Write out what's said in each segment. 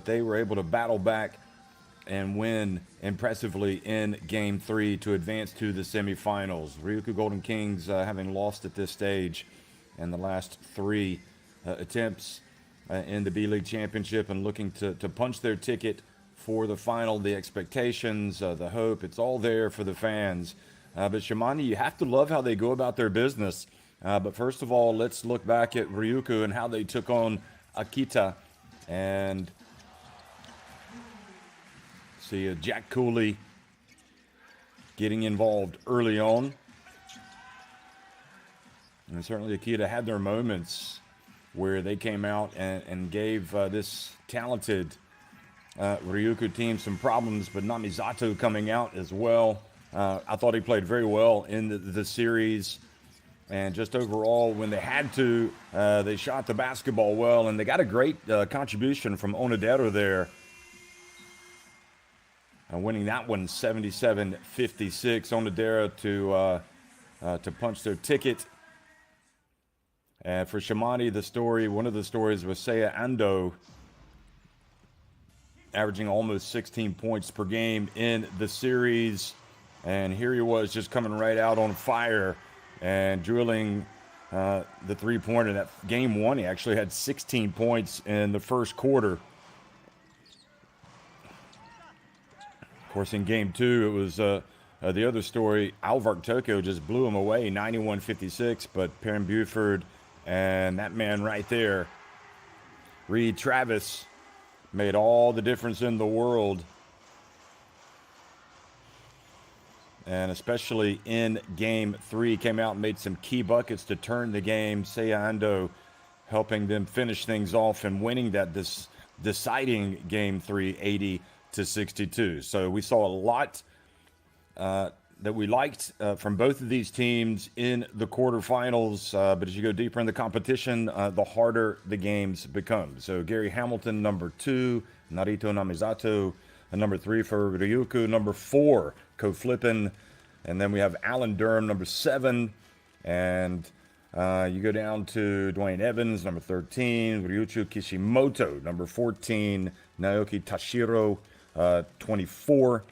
they were able to battle back and win impressively in Game 3 to advance to the semifinals. Ryukyu Golden Kings having lost at this stage in the last 3 attempts in the B-League Championship and looking to punch their ticket for the final. The expectations, the hope, it's all there for the fans. But Shimane, you have to love how they go about their business. But first of all, let's look back at Ryukyu and how they took on Akita. And see Jack Cooley getting involved early on. And certainly Akita had their moments where they came out and gave this talented Ryukyu team some problems, but Namizato coming out as well. I thought he played very well in the series. And just overall, when they had to, they shot the basketball well, and they got a great contribution from Onodera there. Winning that one 77-56. Onodera to punch their ticket. And for Shimane, one of the stories was Seiya Ando averaging almost 16 points per game in the series. And here he was just coming right out on fire and drilling the three-pointer. That game 1, he actually had 16 points in the first quarter. Of course, in game 2, it was the other story. Alvark Tokyo just blew him away, 91-56, but Perrin Buford and that man right there, Reid Travis, made all the difference in the world. And especially in game 3, came out and made some key buckets to turn the game. Seiya Ando helping them finish things off and winning that deciding game 3, 80-62. So we saw a lot that we liked from both of these teams in the quarterfinals. But as you go deeper in the competition, the harder the games become. So Gary Hamilton, number 2, Narito Namizato, number 3 for Ryukyu, number 4, Ko Flippin, and then we have Alan Durham, number 7, and you go down to Dwayne Evans, number 13, Ryuichi Kishimoto, number 14, Naoki Tashiro, 24,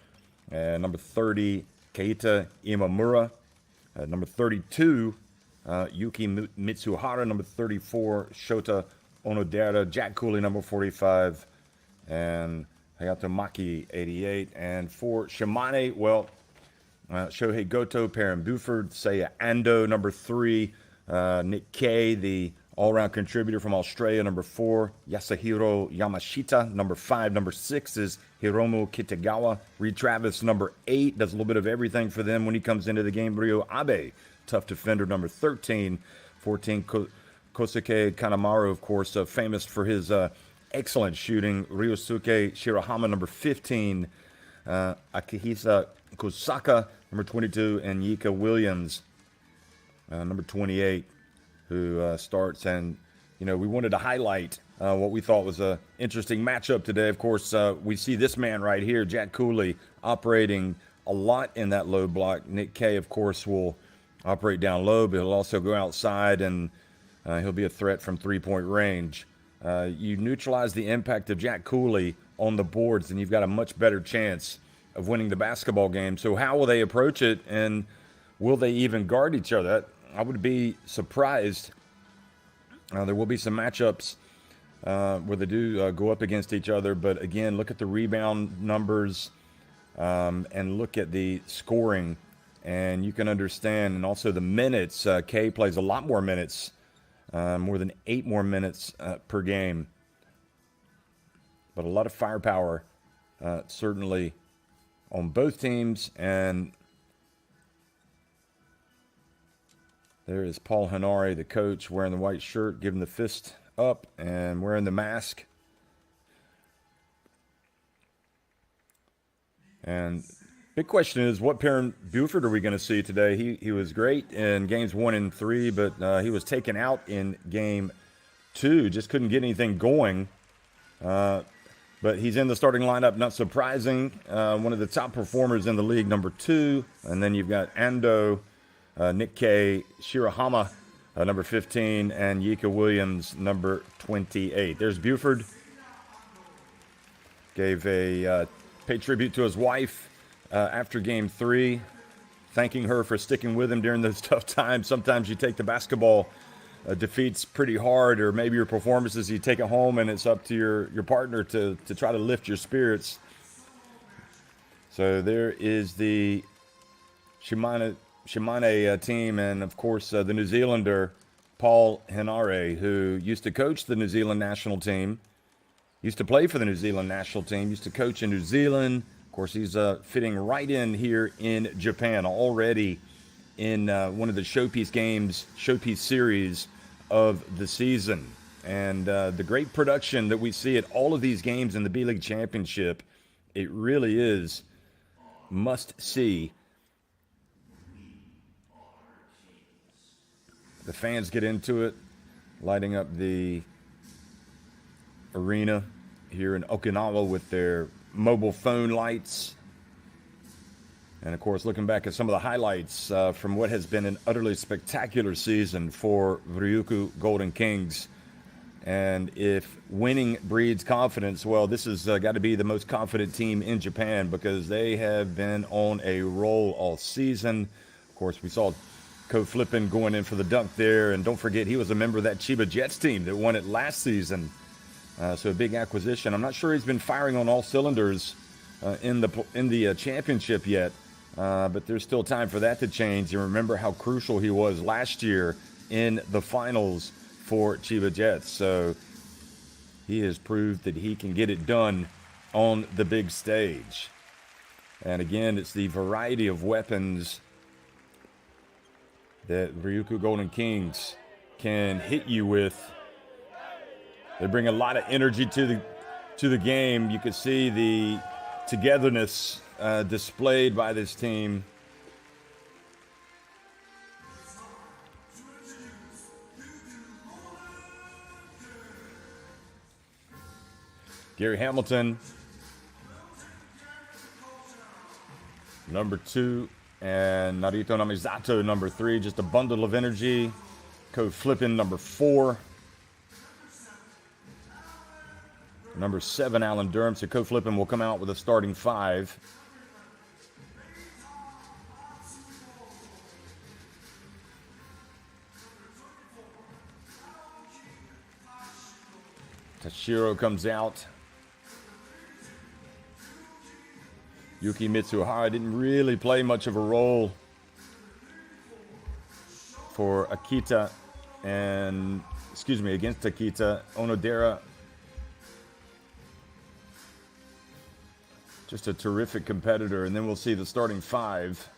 and number 30, Keita Imamura, number 32, Yuki Mitsuhara, number 34, Shota Onodera, Jack Cooley, number 45, and Hayato Maki, 88. And for Shimane, well, Shohei Goto, Perrin Buford, Seiya Ando, number 3, Nick Kay, the all-round contributor from Australia, number 4, Yasuhiro Yamashita, number 5. Number 6 is Hiromu Kitagawa. Reid Travis, number 8, does a little bit of everything for them when he comes into the game. Ryo Abe, tough defender, number 13. 14, Kosuke Kanemaru, of course, famous for his excellent shooting. Ryosuke Shirahama, number 15. Akihisa Kosaka, number 22. And Yika Williams, number 28, who starts. And, you know, we wanted to highlight what we thought was an interesting matchup today. Of course, we see this man right here, Jack Cooley, operating a lot in that low block. Nick Kay, of course, will operate down low, but he'll also go outside, and he'll be a threat from three-point range. You neutralize the impact of Jack Cooley on the boards, and you've got a much better chance of winning the basketball game. So how will they approach it, and will they even guard each other? I would be surprised. There will be some matchups where they do go up against each other, but again, look at the rebound numbers and look at the scoring, and you can understand, and also the minutes. Kay plays a lot more minutes, more than 8 more minutes per game, but a lot of firepower certainly on both teams. And there is Paul Hanari, the coach, wearing the white shirt, giving the fist up and wearing the mask. And big question is, what Perrin Buford are we going to see today? He was great in games 1 and 3, but he was taken out in game 2. Just couldn't get anything going. But he's in the starting lineup, not surprising. One of the top performers in the league, number 2. And then you've got Ando, Nick Kay, Shirahama, number 15, and Yika Williams, number 28. There's Buford. gave a paid tribute to his wife after Game 3, thanking her for sticking with him during those tough times. Sometimes you take the basketball defeats pretty hard, or maybe your performances, you take it home, and it's up to your partner to try to lift your spirits. So there is the Shimane team, and of course the New Zealander Paul Henare, who used to coach the New Zealand national team, used to play for the New Zealand national team, used to coach in New Zealand. Of course, he's fitting right in here in Japan, already in one of the showpiece series of the season. And the great production that we see at all of these games in the B-League Championship, it really is must see. The fans get into it, lighting up the arena here in Okinawa with their mobile phone lights. And of course, looking back at some of the highlights from what has been an utterly spectacular season for Ryukyu Golden Kings. And if winning breeds confidence, well, this has got to be the most confident team in Japan, because they have been on a roll all season. Of course, we saw Ko Flippin going in for the dunk there. And don't forget, he was a member of that Chiba Jets team that won it last season. So a big acquisition. I'm not sure he's been firing on all cylinders in the championship yet. But there's still time for that to change. And remember how crucial he was last year in the finals for Chiba Jets. So he has proved that he can get it done on the big stage. And again, it's the variety of weapons that Ryukyu Golden Kings can hit you with. They bring a lot of energy to the game. You can see the togetherness displayed by this team. Gary Hamilton, number 2, and Narito Namizato, number 3. Just a bundle of energy. Ko Flippin, number 4. Number 7, Alan Durham. So Ko Flippin will come out with a starting 5. Tashiro comes out. Yuki Mitsuhara didn't really play much of a role for Akita against Akita. Onodera, just a terrific competitor. And then we'll see the starting 5.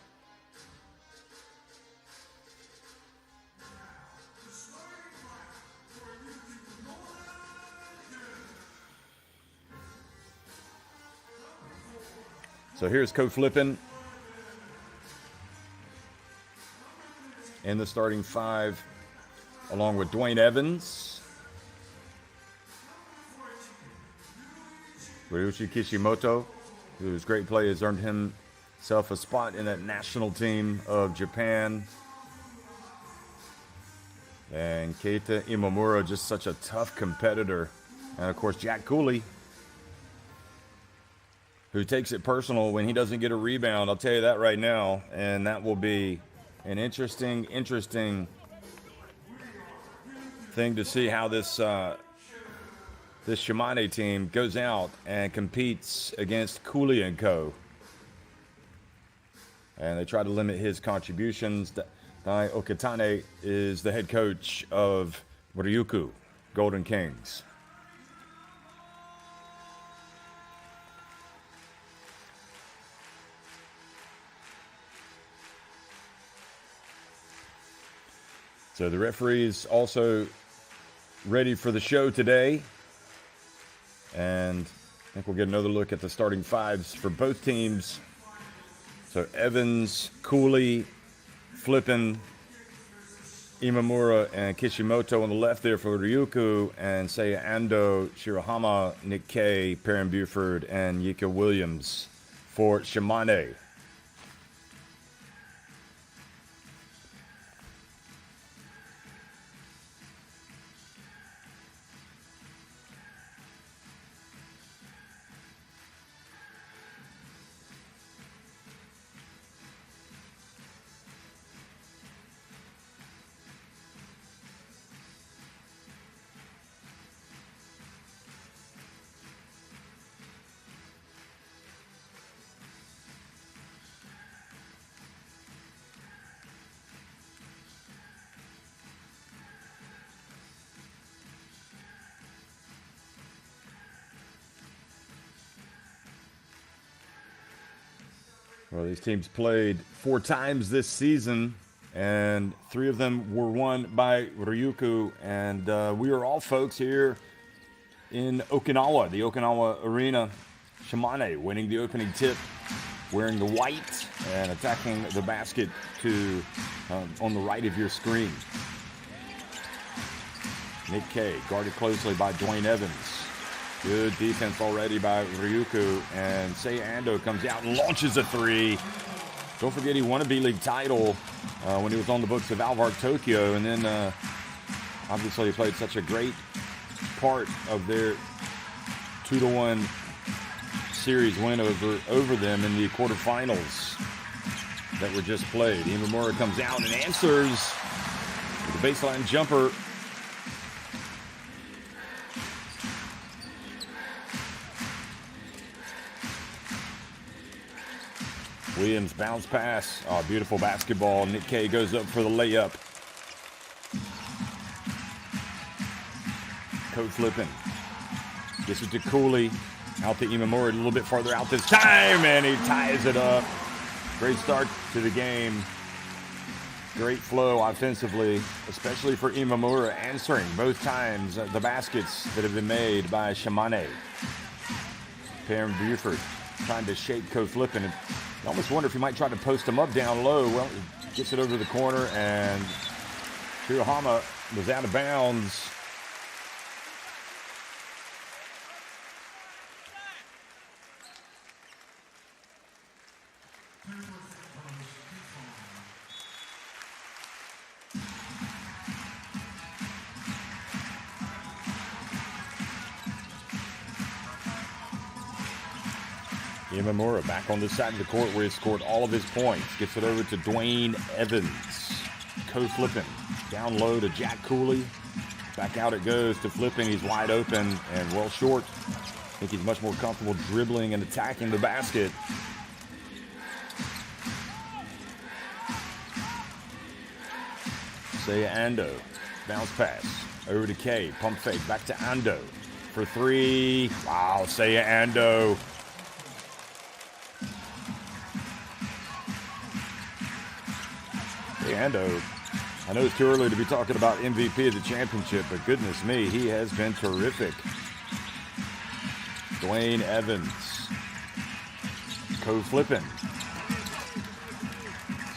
So here's Ko Flippin in the starting 5, along with Dwayne Evans, Ryuichi Kishimoto, whose great play has earned himself a spot in that national team of Japan, and Keita Imamura, just such a tough competitor, and of course Jack Cooley, who takes it personal when he doesn't get a rebound. I'll tell you that right now. And that will be an interesting thing to see how this Shimane team goes out and competes against Cooley and Co. And they try to limit his contributions. Dai Okatane is the head coach of Ryukyu Golden Kings. So the referees also ready for the show today. And I think we'll get another look at the starting 5s for both teams. So Evans, Cooley, Flippin, Imamura, and Kishimoto on the left there for Ryukyu, and Seiya Ando, Shirahama, Nikkei, Perrin Buford, and Yika Williams for Shimane. Well, these teams played 4 times this season, and 3 of them were won by Ryukyu. And we are all folks here in Okinawa, the Okinawa Arena. Shimane winning the opening tip, wearing the white and attacking the basket to on the right of your screen. Nick K, guarded closely by Dwayne Evans. Good defense already by Ryukyu, and Seiya Ando comes out and launches a 3. Don't forget he won a B.LEAGUE title when he was on the books of Alvar Tokyo, and then obviously he played such a great part of their 2-1 series win over them in the quarterfinals that were just played. Imamura comes out and answers with a baseline jumper. Williams bounce pass. Oh, beautiful basketball. Nick K goes up for the layup. Code flipping. Gets it to Cooley. Out to Imamura, a little bit farther out this time, and he ties it up. Great start to the game. Great flow offensively, especially for Imamura, answering both times the baskets that have been made by Shimane. Perrin Buford trying to shake Code flipping. I almost wonder if he might try to post him up down low. Well, he gets it over the corner, and Hirohama was out of bounds. Imamura back on this side of the court where he scored all of his points. Gets it over to Dwayne Evans. Code flipping. Down low to Jack Cooley. Back out it goes to flipping. He's wide open and well short. I think he's much more comfortable dribbling and attacking the basket. Seiya Ando. Bounce pass. Over to K. Pump fake. Back to Ando. For 3. Wow, Seiya Ando. Ando, I know it's too early to be talking about MVP of the championship, but goodness me, he has been terrific. Dwayne Evans. Code flipping.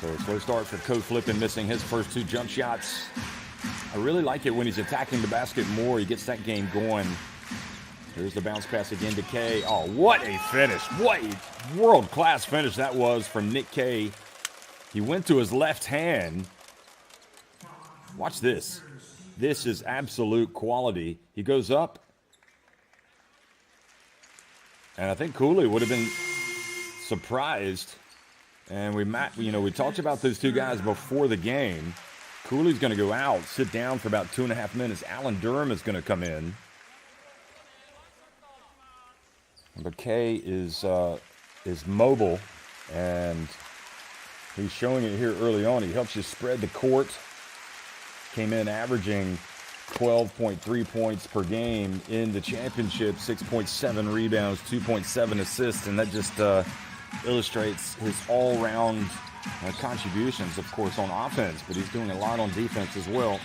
So a slow start for Code flipping, missing his first 2 jump shots. I really like it when he's attacking the basket more. He gets that game going. Here's the bounce pass again to K. Oh, what a finish. What a world-class finish that was from Nick K. He went to his left hand. Watch this. This is absolute quality. He goes up. And I think Cooley would have been surprised. And we talked about those 2 guys before the game. Cooley's going to go out, sit down for about 2.5 minutes. Alan Durham is going to come in. But K is mobile, and he's showing it here early on. He helps you spread the court. Came in averaging 12.3 points per game in the championship, 6.7 rebounds, 2.7 assists, and that just illustrates his all-round contributions, of course, on offense, but he's doing a lot on defense as well.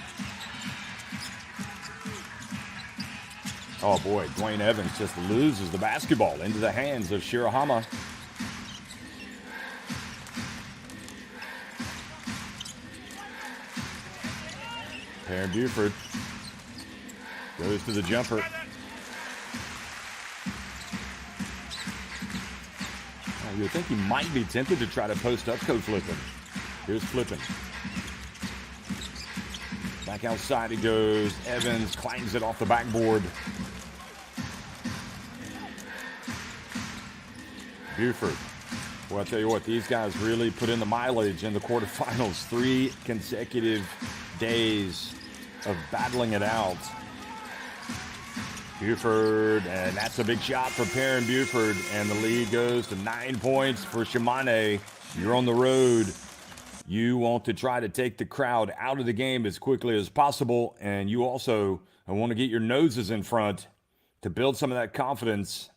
Oh, boy, Dwayne Evans just loses the basketball into the hands of Hirohama. Perrin Buford goes to the jumper. You would think he might be tempted to try to post up Code flipping. Here's flipping. Back outside he goes. Evans clangs it off the backboard. Buford. Well, I'll tell you what, these guys really put in the mileage in the quarterfinals. 3 consecutive days of battling it out. Buford, and that's a big shot for Perrin Buford, and the lead goes to 9 points for Shimane. You're on the road. You want to try to take the crowd out of the game as quickly as possible, and you also want to get your noses in front to build some of that confidence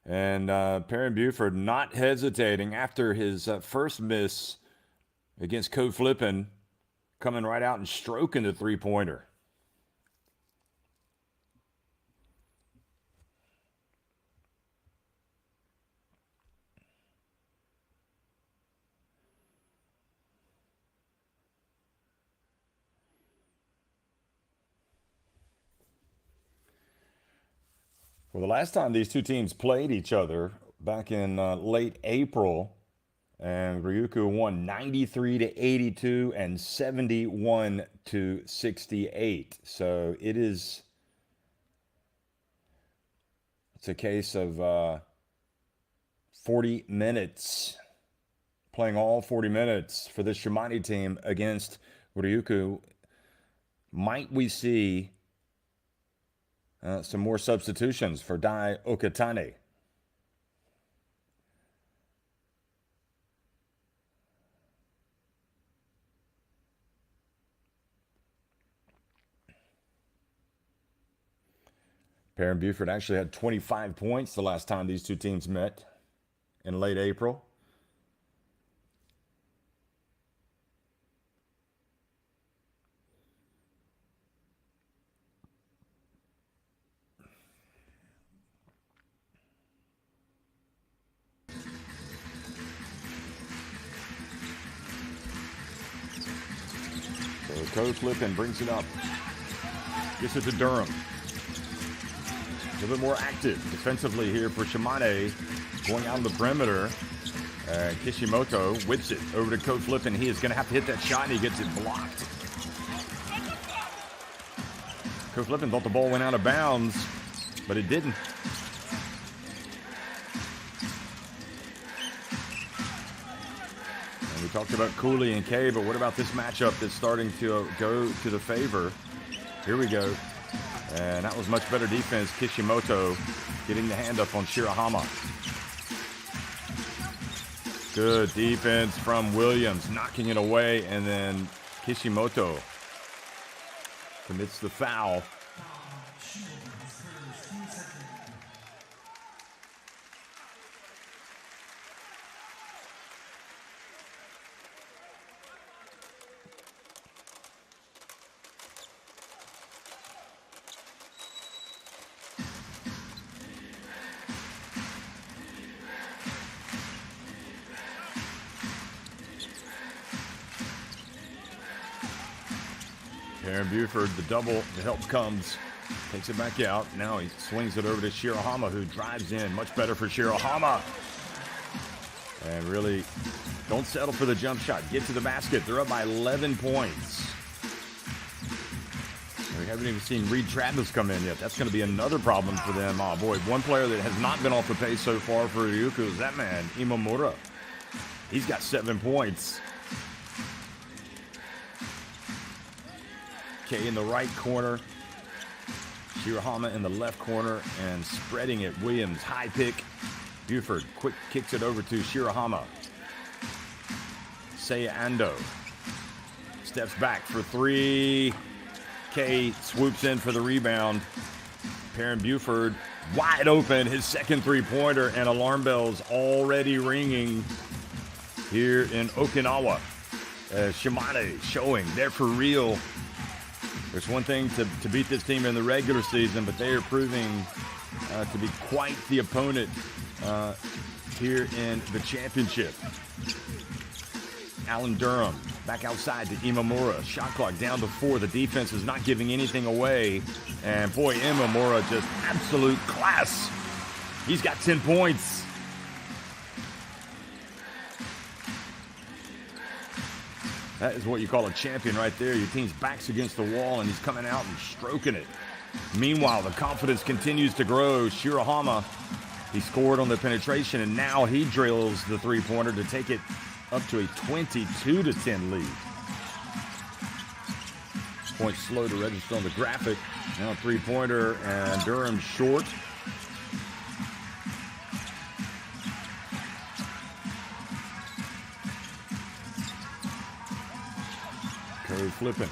And Perrin Buford not hesitating after his first miss against Code Flippin', coming right out and stroking the three-pointer. Well, the last time these two teams played each other back in late April, and Ryukyu won 93-82 and 71-68. So it's a case of 40 minutes, playing all 40 minutes for this Shimane team against Ryukyu. Might we see some more substitutions for Dai Okatane? Perrin Buford actually had 25 points the last time these two teams met in late April. So Code Flippin' brings it up. Gets it to Durham. A little bit more active defensively here for Shimane, going out on the perimeter. Kishimoto whips it over to Code Flippin'. He is going to have to hit that shot, and he gets it blocked. Code Flippin' thought the ball went out of bounds, but it didn't. And we talked about Cooley and Kay, but what about this matchup that's starting to go to the favor? Here we go. And that was much better defense. Kishimoto getting the hand up on Shirahama. Good defense from Williams, knocking it away, and then Kishimoto commits the foul. Perrin Buford, the double, the help comes, takes it back out. Now he swings it over to Shirahama, who drives in. Much better for Shirahama. And really, don't settle for the jump shot. Get to the basket. They're up by 11 points. We haven't even seen Reid Travis come in yet. That's going to be another problem for them. Oh, boy, one player that has not been off the pace so far for Ryukyu is that man, Imamura. He's got 7 points. Kay in the right corner, Shirahama in the left corner, and spreading it. Williams, high pick. Buford quick kicks it over to Shirahama. Seiya Ando steps back for three. Kay swoops in for the rebound. Perrin Buford wide open, his second three-pointer, and alarm bells already ringing here in Okinawa. Shimane showing they're for real. There's one thing to beat this team in the regular season, but they are proving to be quite the opponent here in the championship. Alan Durham back outside to Imamura. Shot clock down to 4. The defense is not giving anything away. And boy, Imamura just absolute class. He's got 10 points. That is what you call a champion right there. Your team's back's against the wall, and he's coming out and stroking it. Meanwhile, the confidence continues to grow. Shirahama, he scored on the penetration, and now he drills the three-pointer to take it up to a 22-10 lead. Point slow to register on the graphic. Now three-pointer, and Durham short. Code Flippin'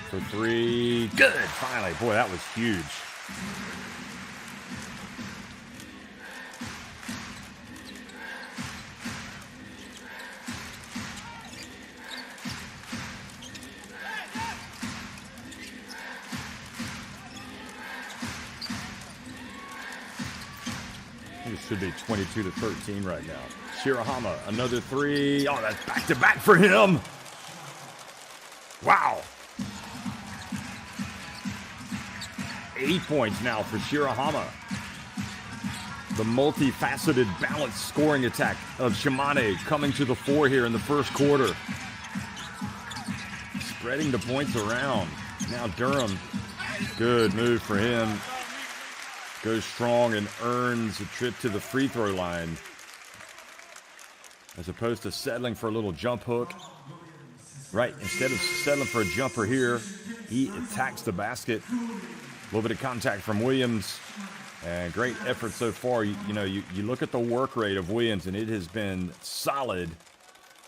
for three. Good. Finally. Boy, that was huge. It should be 22-13 right now. Shirahama, another three. Oh, that's back-to-back for him. Wow. 8 points now for Shirahama. The multifaceted, balanced scoring attack of Shimane coming to the fore here in the first quarter. Spreading the points around. Now Durham, good move for him. Goes strong and earns a trip to the free throw line. As opposed to settling for a little jump hook. Right, instead of settling for a jumper here, he attacks the basket. A little bit of contact from Williams. And great effort so far. You look at the work rate of Williams, and it has been solid.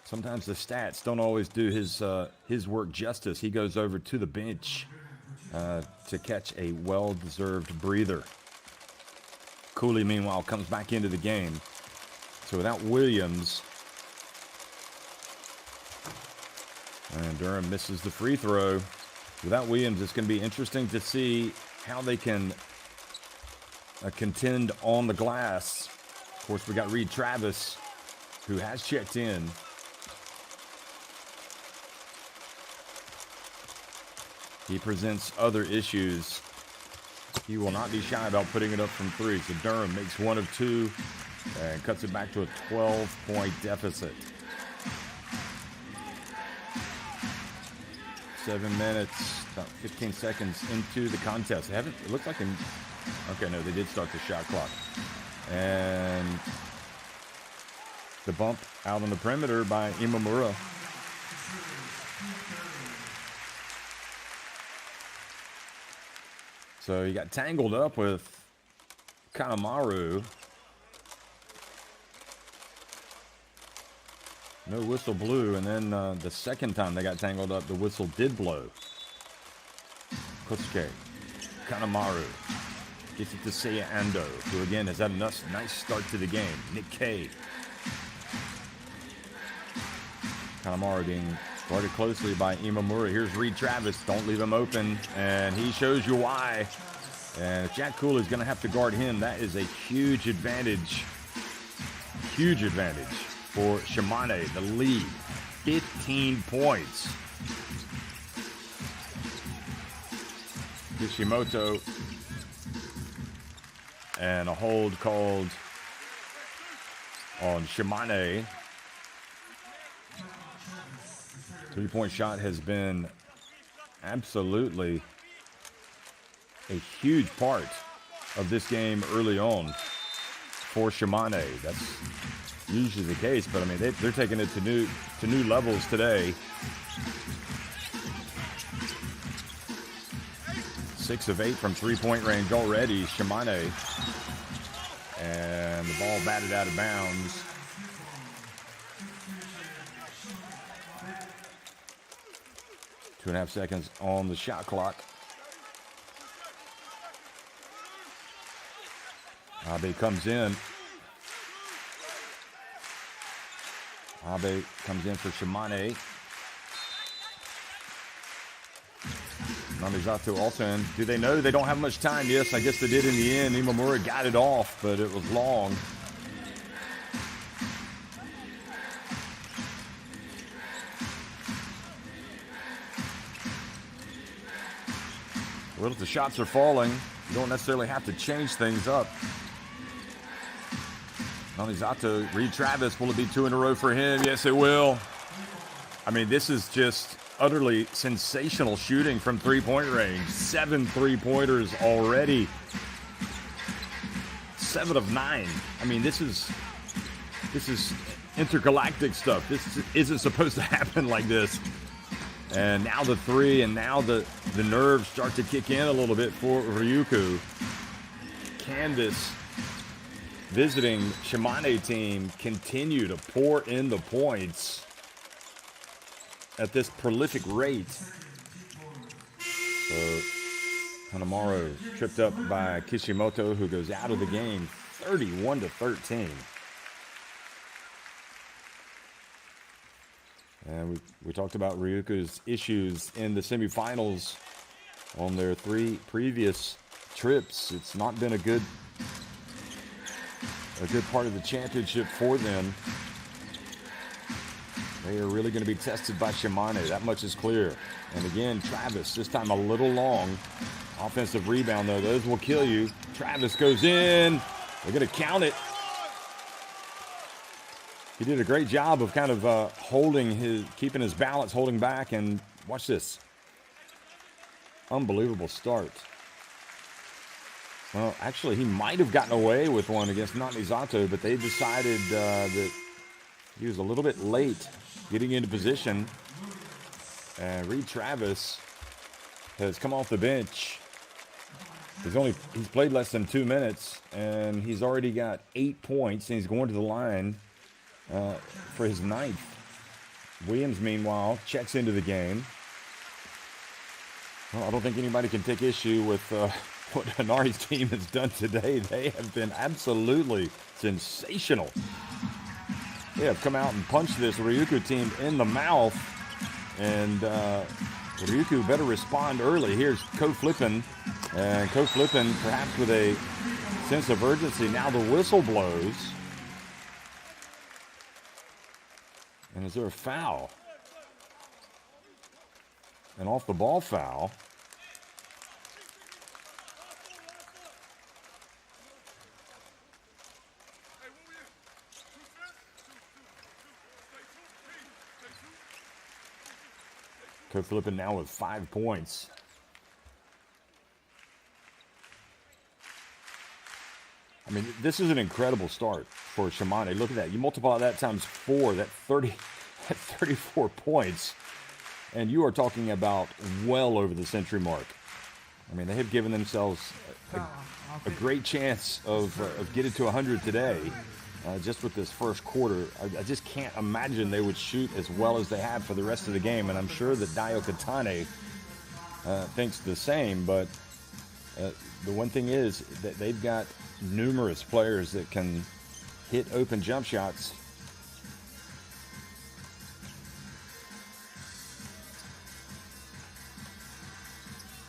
Sometimes the stats don't always do his work justice. He goes over to the bench to catch a well-deserved breather. Cooley, meanwhile, comes back into the game. So without Williams, and Durham misses the free throw. Without Williams, it's going to be interesting to see how they can contend on the glass. Of course, we got Reid Travis, who has checked in. He presents other issues. He will not be shy about putting it up from three. So Durham makes one of two and cuts it back to a 12-point deficit. 7 minutes, about 15 seconds into the contest. It looks like okay, no, they did start the shot clock. And the bump out on the perimeter by Imamura. So he got tangled up with Kanemaru. No whistle blew, and then the second time they got tangled up, the whistle did blow. Kotsuke, Kanemaru gets it to Seiya Ando, who again has had a nice start to the game. Nick K. Kanemaru being guarded closely by Imamura. Here's Reid Travis. Don't leave him open, and he shows you why. And if Jack Cooley is going to have to guard him, that is a huge advantage. Huge advantage for Shimane, the lead. 15 points. Kishimoto. And a hold called on Shimane. Three-point shot has been absolutely a huge part of this game early on for Shimane. That's usually the case, but I mean they're taking it to new levels today. 6 of 8 from three-point range already, Shimane, and the ball batted out of bounds. Two and a half seconds on the shot clock. Abe comes in. Abe comes in for Shimane. Namizato also in. Do they know they don't have much time? Yes, I guess they did in the end. Imamura got it off, but it was long. Well, if the shots are falling, you don't necessarily have to change things up. Namizato, Reid Travis, will it be 2 in a row for him? Yes, it will. I mean, this is just utterly sensational shooting from three-point range. 7 three-pointers already. 7 of 9. I mean, this is intergalactic stuff. This isn't supposed to happen like this. And now the three, and now the nerves start to kick in a little bit for Ryukyu. Candace, visiting Shimane team, continue to pour in the points at this prolific rate. So Kanemaru tripped up by Kishimoto, who goes out of the game 31-13. And we talked about Ryukyu's issues in the semifinals on their 3 previous trips. It's not been a good a good part of the championship for them. They are really going to be tested by Shimane. That much is clear. And again, Travis, this time a little long. Offensive rebound, though. Those will kill you. Travis goes in. They're going to count it. He did a great job of kind of keeping his balance, holding back. And watch this. Unbelievable start. Well, actually, he might have gotten away with one against Namizato, but they decided that he was a little bit late getting into position. And Reid Travis has come off the bench. He's played less than 2 minutes, and he's already got 8 points, and he's going to the line for his 9th. Williams, meanwhile, checks into the game. Well, I don't think anybody can take issue with what Hanari's team has done today. They have been absolutely sensational. They have come out and punched this Ryukyu team in the mouth, and Ryukyu better respond early. Here's Flippin, and Flippin perhaps with a sense of urgency. Now the whistle blows. And is there a foul? An off the ball foul. Flippin now with 5 points. I mean, this is an incredible start for Shimane. Look at that. You multiply that times 4, that's 34 points. And you are talking about well over the century mark. I mean, they have given themselves a great chance of getting to 100 today. Just with this first quarter, I just can't imagine they would shoot as well as they have for the rest of the game. And I'm sure that Dayo Katane thinks the same. But the one thing is that they've got numerous players that can hit open jump shots.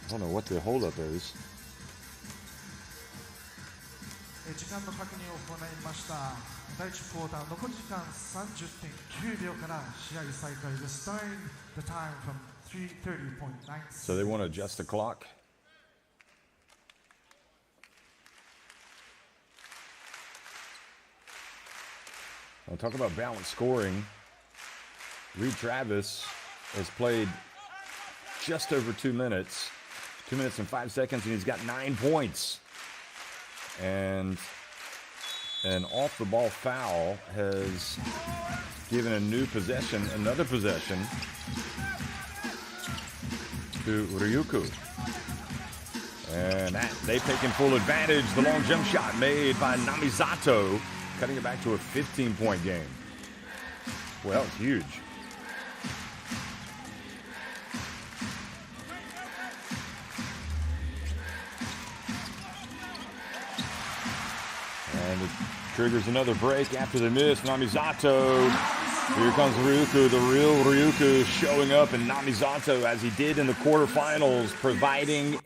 I don't know what the holdup is. 時間の確認を行いました。第1クォーター残り時間30.9秒から試合再開です。Starting the time from 3:30.9. So they want to adjust the clock. I'll talk about balanced scoring. Reid Travis has played just over 2 minutes. 2 minutes and 5 seconds, and he's got 9 points. And an off-the-ball foul has given another possession to Ryukyu. And they've taken full advantage. The long jump shot made by Namizato, cutting it back to a 15-point game. Well, it's huge. And it triggers another break after the miss. Namizato. Here comes Ryukyu, the real Ryukyu, showing up, and Namizato, as he did in the quarterfinals, providing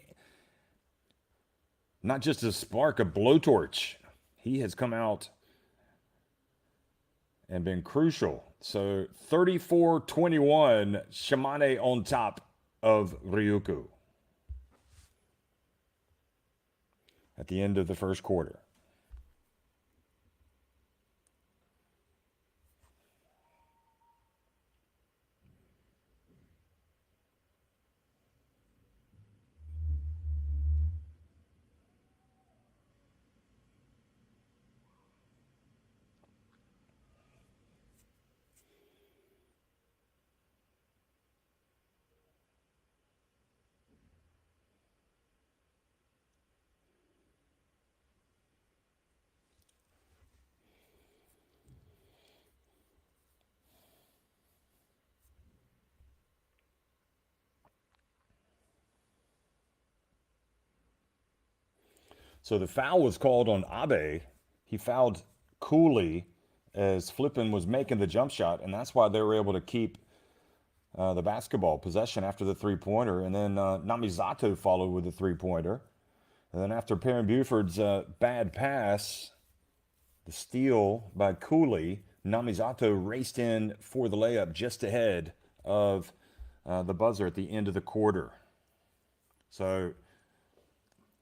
not just a spark, a blowtorch. He has come out and been crucial. So 34-21, Shimane on top of Ryukyu at the end of the first quarter. So the foul was called on Abe. He fouled Cooley as Flippin was making the jump shot, and that's why they were able to keep the basketball possession after the three-pointer. And then Namizato followed with the three-pointer. And then after Perrin Buford's bad pass, The steal by Cooley. Namizato raced in for the layup just ahead of the buzzer at the end of the quarter. So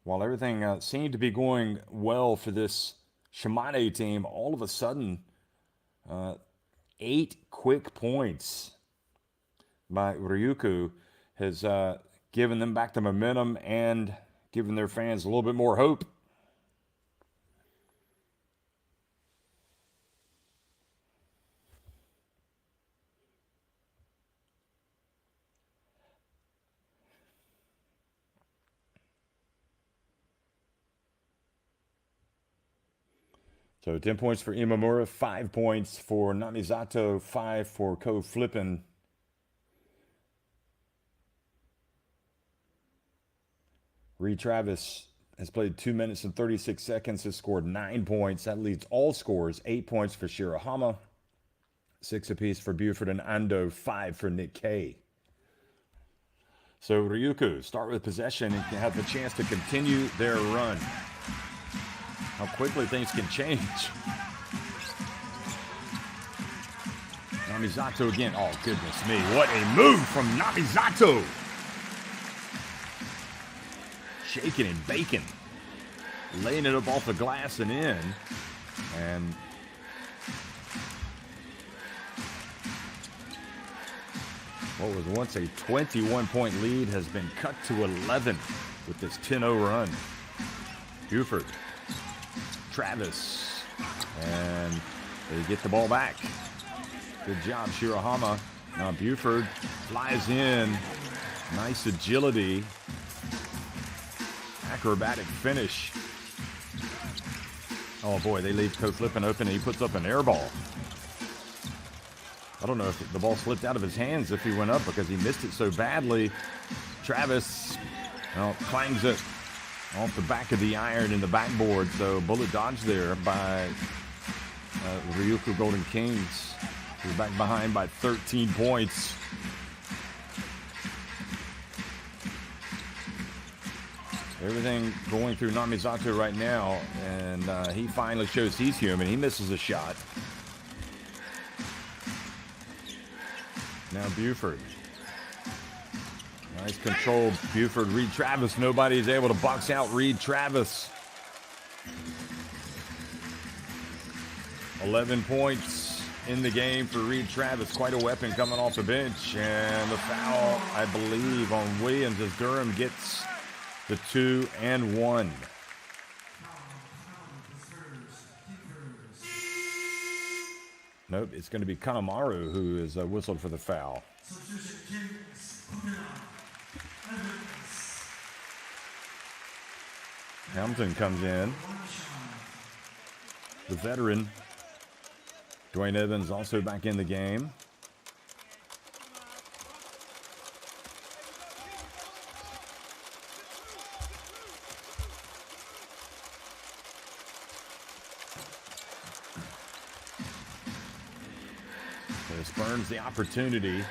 while everything seemed to be going well for this Shimane team, all of a sudden, 8 quick points by Ryukyu has given them back the momentum and given their fans a little bit more hope. So 10 points for Imamura, 5 points for Namizato, 5 for Ko Flippin. Reid Travis has played 2 minutes and 36 seconds, has scored 9 points. That leads all scores, 8 points for Shirahama, 6 apiece for Buford and Ando, 5 for Nick Kay. So Ryukyu start with possession and can have the chance to continue their run. How quickly things can change. Namizato again. Oh, goodness me. What a move from Namizato. Shaking and baking. Laying it up off the glass and in. And what was once a 21-point lead has been cut to 11 with this 10-0 run. Buford. Travis. And they get the ball back. Good job, Shirahama. Now Buford flies in. Nice agility. Acrobatic finish. Oh boy, they leave Ko Flippin open and he puts up an air ball. I don't know if the ball slipped out of his hands if he went up because he missed it so badly. Travis clangs it off the back of the iron in the backboard. So bullet dodge there by Ryukyu Golden Kings. He's back behind by 13 points. Everything going through Namizato right now, and he finally shows he's human. He misses a shot. Now Buford. Nice control, Buford. Reid Travis. Nobody's able to box out Reid Travis. 11 points in the game for Reid Travis. Quite a weapon coming off the bench. And the foul, I believe, on Williams as Durham gets the 2 and 1. Nope, it's going to be Kanemaru who is whistled for the foul. Hamilton comes in. The veteran. Dwayne Evans also back in the game. This burns the opportunity.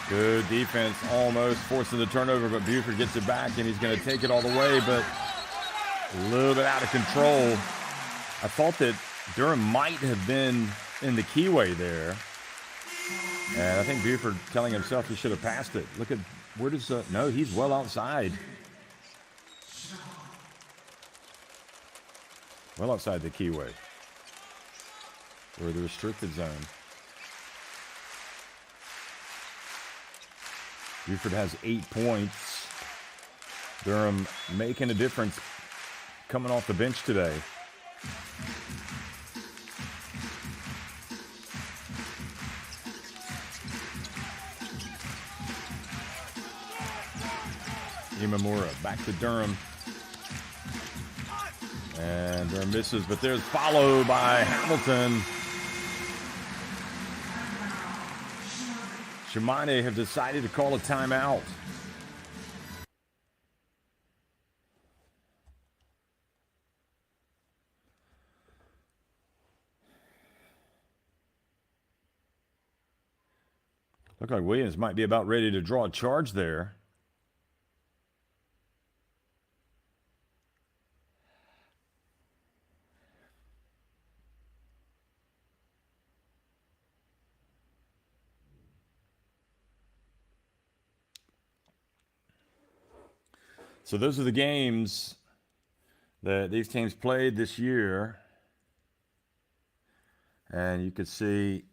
Good defense, almost forcing the turnover, but Buford gets it back, and he's going to take it all the way, but a little bit out of control. I thought that Durham might have been in the keyway there, and I think Buford telling himself he should have passed it. Look at, where does, no, he's well outside. Well outside the keyway, or the restricted zone. Buford has 8 points. Durham making a difference coming off the bench today. Imamura back to Durham. And Durham misses, but there's follow by Hamilton. Shimane have decided to call a timeout. Look like Williams might be about ready to draw a charge there. So those are the games that these teams played this year. And you could see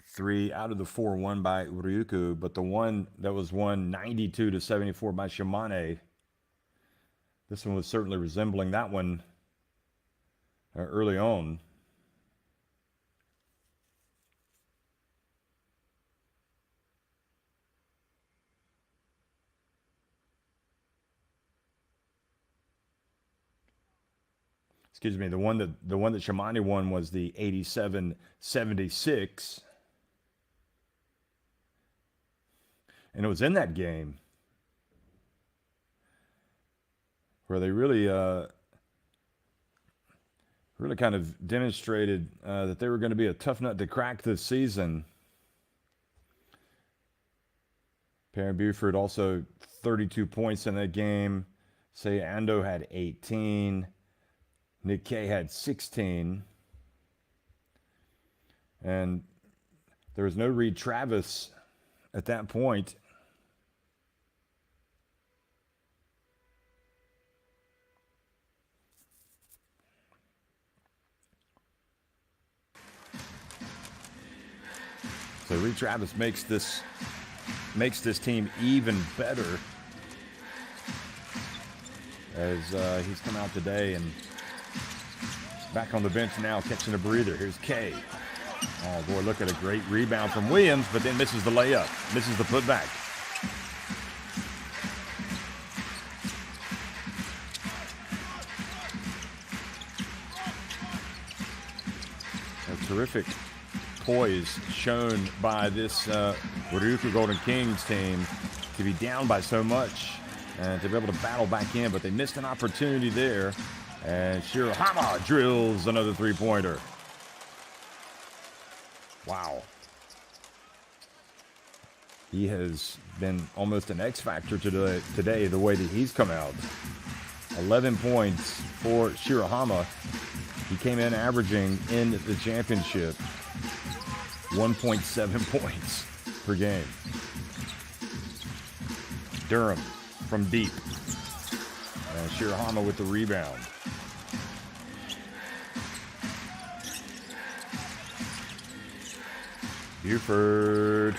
3 out of the 4 won by Ryukyu, but the one that was won 92-74 by Shimane, this one was certainly resembling that one early on. Excuse me, the one that Shimane won was the 87-76. And it was in that game where they really kind of demonstrated that they were going to be a tough nut to crack this season. Perrin Buford also 32 points in that game. Seiya Ando had 18. Nick Kay had 16. And there was no Reid Travis at that point. So Reid Travis makes this team even better as he's come out today and back on the bench now, catching a breather. Here's Kay. Oh, boy, look at a great rebound from Williams, but then misses the layup, misses the putback. A terrific poise shown by this Ryukyu Golden Kings team to be down by so much and to be able to battle back in, but they missed an opportunity there. And Shirahama drills another three-pointer. Wow. He has been almost an X factor today, the way that he's come out. 11 points for Shirahama. He came in averaging in the championship 1.7 points per game. Durham from deep. And Shirahama with the rebound. Buford.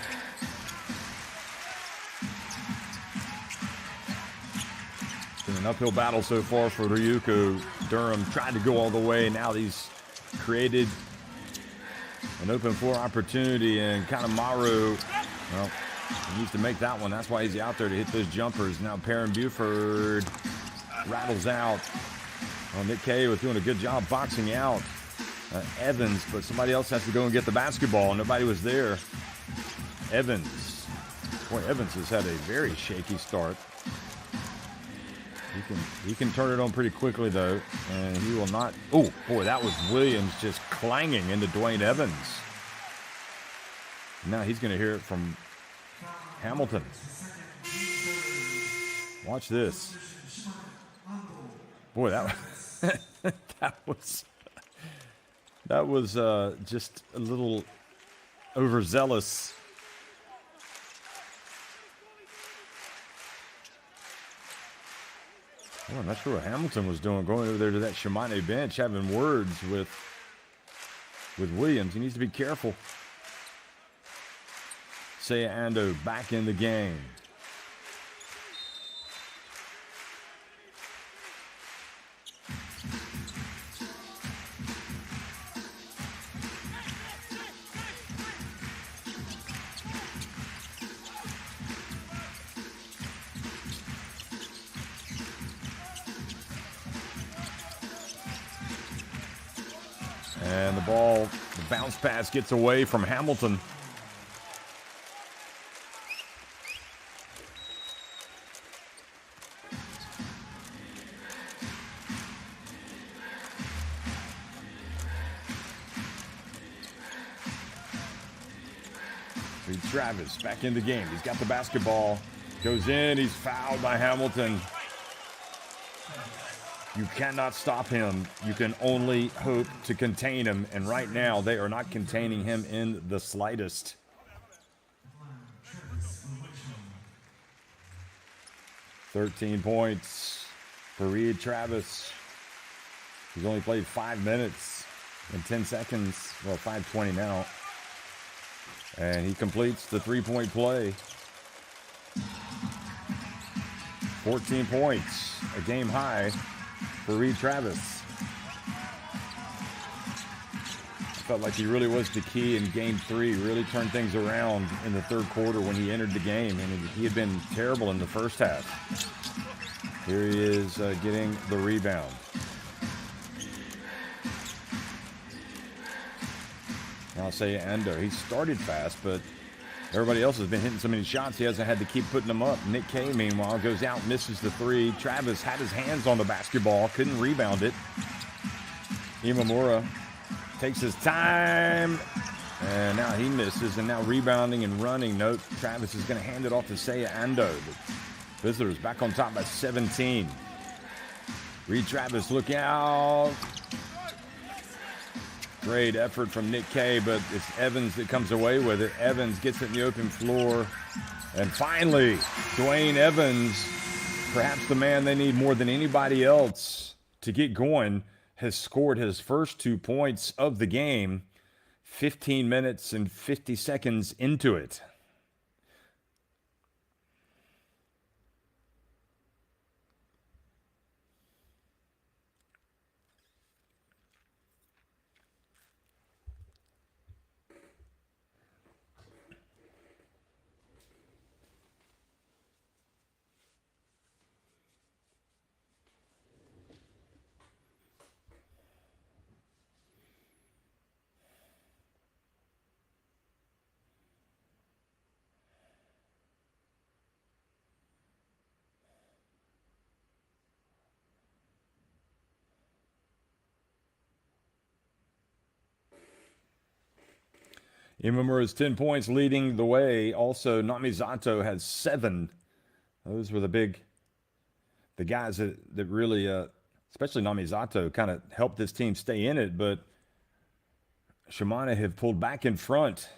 It's been an uphill battle so far for Ryukyu. Durham tried to go all the way. Now he's created an open floor opportunity, and Kanemaru, well, he needs to make that one. That's why he's out there to hit those jumpers. Now Perrin Buford rattles out. Well, Nick Kay was doing a good job boxing out Evans, but somebody else has to go and get the basketball. Nobody was there. Evans. Boy, Evans has had a very shaky start. He can turn it on pretty quickly, though, and he will not. Oh, boy, that was Williams just clanging into Dwayne Evans. Now he's going to hear it from Hamilton. Watch this. Boy, that was just a little overzealous. Well, I'm not sure what Hamilton was doing, going over there to that Shimane bench, having words with Williams. He needs to be careful. Seiya Ando back in the game. And the ball, the bounce pass gets away from Hamilton. Reid Travis back in the game. He's got the basketball. Goes in. He's fouled by Hamilton. You cannot stop him. You can only hope to contain him. And right now, they are not containing him in the slightest. 13 points for Reid Travis. He's only played 5 minutes and 10 seconds. Well, 5:20 now. And he completes the three-point play. 14 points, a game high for Reid Travis. I felt like he really was the key in game 3. Really turned things around in the third quarter when he entered the game. And he had been terrible in the first half. Here he is getting the rebound. Now Seiya Ando, he started fast, but everybody else has been hitting so many shots, he hasn't had to keep putting them up. Nick K, meanwhile, goes out, misses the three. Travis had his hands on the basketball, couldn't rebound it. Imamura takes his time, and now he misses, and now rebounding and running. Note, Travis is going to hand it off to Seiya Ando. Visitors back on top by 17. Reid Travis, look out. Great effort from Nick K, but it's Evans that comes away with it. Evans gets it in the open floor. And finally, Dwayne Evans, perhaps the man they need more than anybody else to get going, has scored his first 2 points of the game, 15 minutes and 50 seconds into it. Imamura's 10 points leading the way. Also, Namizato has 7. Those were the guys that really, especially Namizato, kind of helped this team stay in it. But Shimane have pulled back in front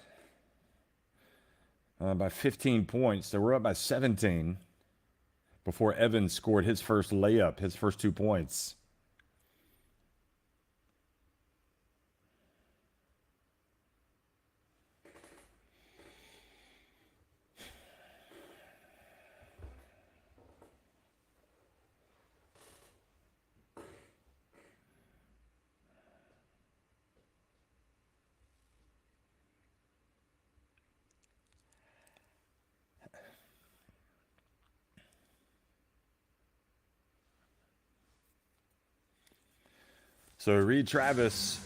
by 15 points. They were up by 17 before Evans scored his first layup, his first 2 points. So Reid Travis,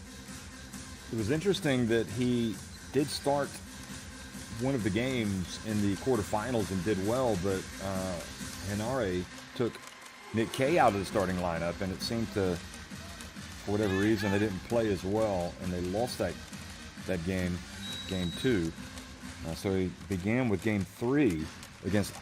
it was interesting that he did start one of the games in the quarterfinals and did well, but Henare took Nick K out of the starting lineup, and it seemed to, for whatever reason, they didn't play as well, and they lost that game, game 2. So he began with game 3 against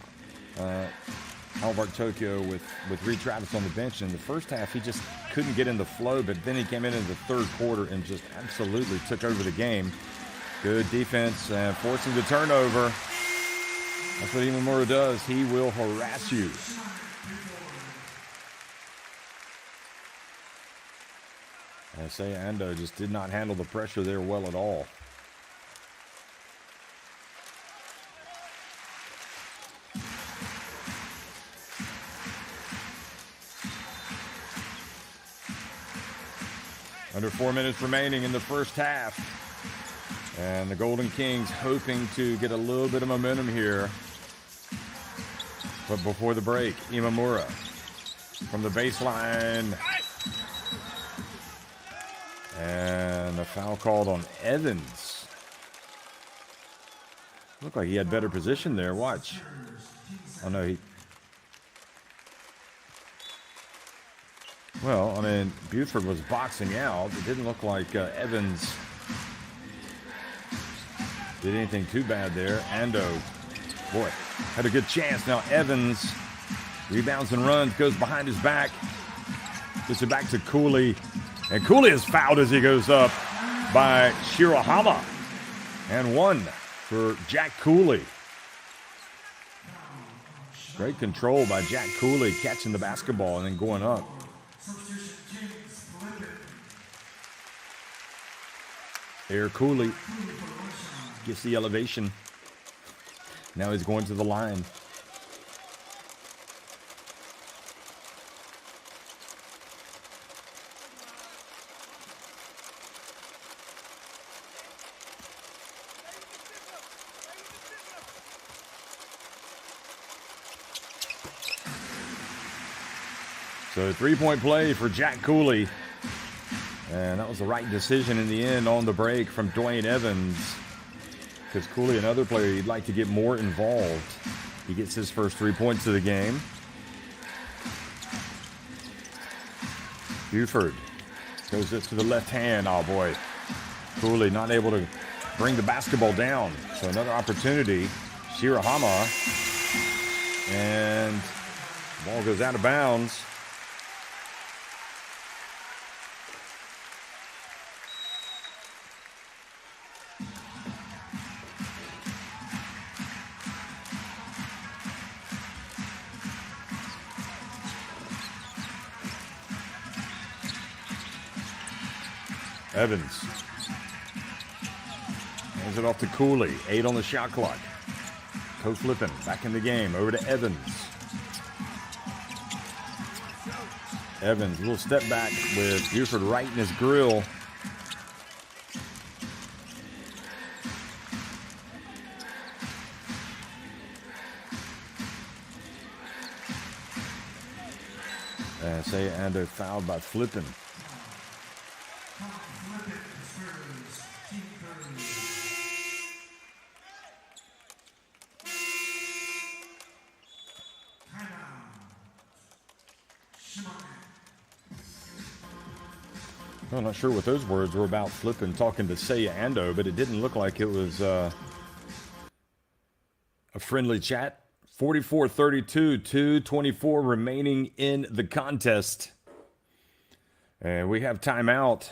Albert Tokyo with Reid Travis on the bench. In the first half, he just couldn't get in the flow, but then he came in the third quarter and just absolutely took over the game. Good defense and forcing the turnover. That's what Imamura does. He will harass you. And Seiya Ando just did not handle the pressure there well at all. Under 4 minutes remaining in the first half. And the Golden Kings hoping to get a little bit of momentum here. But before the break, Imamura from the baseline. And a foul called on Evans. Looked like he had better position there. Watch. Oh, no, he... Well, I mean, Buford was boxing out. It didn't look like Evans did anything too bad there. Ando, boy, had a good chance. Now Evans rebounds and runs, goes behind his back. Gets it back to Cooley. And Cooley is fouled as he goes up by Shirahama. And one for Jack Cooley. Great control by Jack Cooley, catching the basketball and then going up. There, Cooley gets the elevation. Now he's going to the line. So three-point play for Jack Cooley. And that was the right decision in the end on the break from Dwayne Evans. Because Cooley, another player you'd like to get more involved. He gets his first 3 points of the game. Buford goes this to the left hand. Oh, boy. Cooley not able to bring the basketball down. So another opportunity. Shirahama. And the ball goes out of bounds. Evans hands it off to Cooley. 8 on the shot clock. Coach Flippin back in the game. Over to Evans. Evans, a little step back with Buford right in his grill. Seiya Ando fouled by Flippin. I'm not sure what those words were about. Flippin talking to Seiya Ando, but it didn't look like it was a friendly chat. 44-32, 2:24 remaining in the contest. And we have timeout.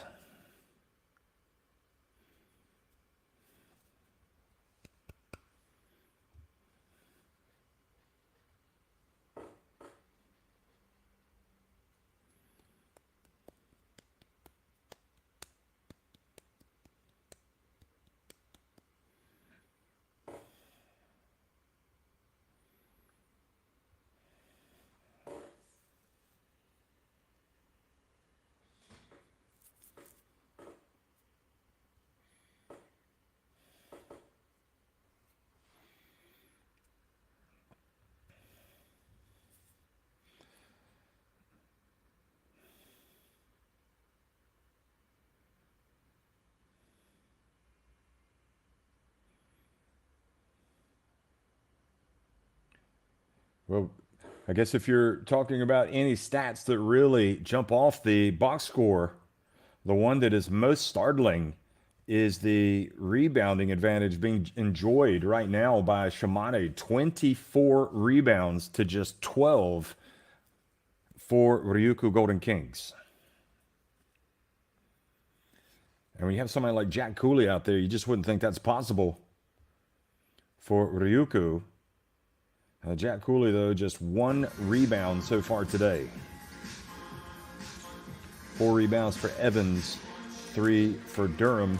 Well, I guess if you're talking about any stats that really jump off the box score, the one that is most startling is the rebounding advantage being enjoyed right now by Shimane. 24 rebounds to just 12 for Ryukyu Golden Kings. And when you have somebody like Jack Cooley out there, you just wouldn't think that's possible for Ryukyu. Jack Cooley, though, just 1 rebound so far today. 4 rebounds for Evans, 3 for Durham.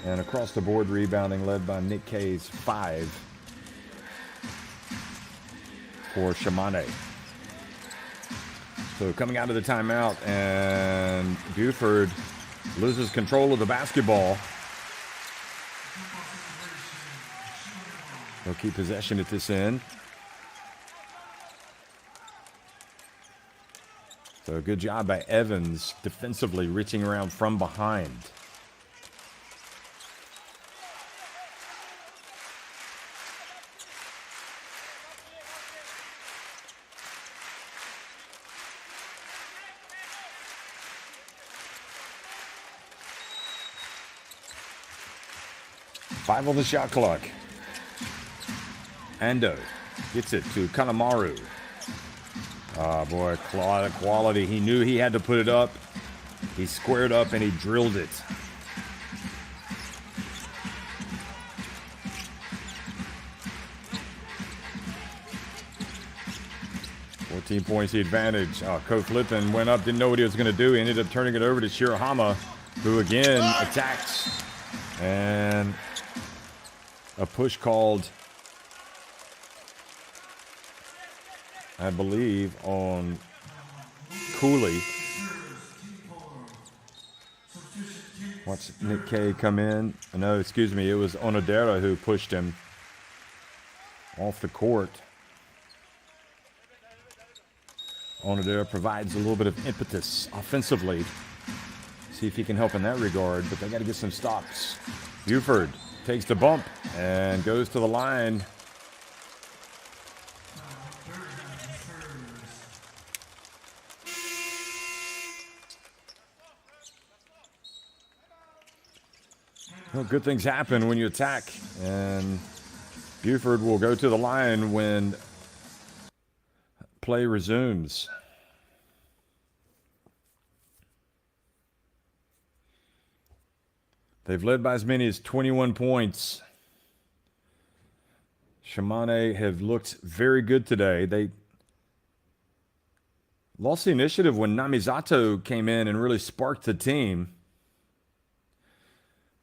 And across the board rebounding led by Nick Case, 5 for Shimane. So coming out of the timeout, and Buford loses control of the basketball. They'll keep possession at this end. So good job by Evans defensively reaching around from behind. 5 on the shot clock. Ando gets it to Kanemaru. Oh, boy, quality. He knew he had to put it up. He squared up and he drilled it. Points the advantage. Ko-Flippin went up, didn't know what he was going to do. He ended up turning it over to Shirahama, who again attacks. And a push called, I believe, on Cooley. Watch Nick K come in. No, excuse me, it was Onodera who pushed him off the court. Onodera provides a little bit of impetus offensively. See if he can help in that regard, but they got to get some stops. Buford takes the bump and goes to the line. Well, good things happen when you attack, and Buford will go to the line when play resumes. They've led by as many as 21 points. Shimane have looked very good today. They lost the initiative when Namizato came in and really sparked the team.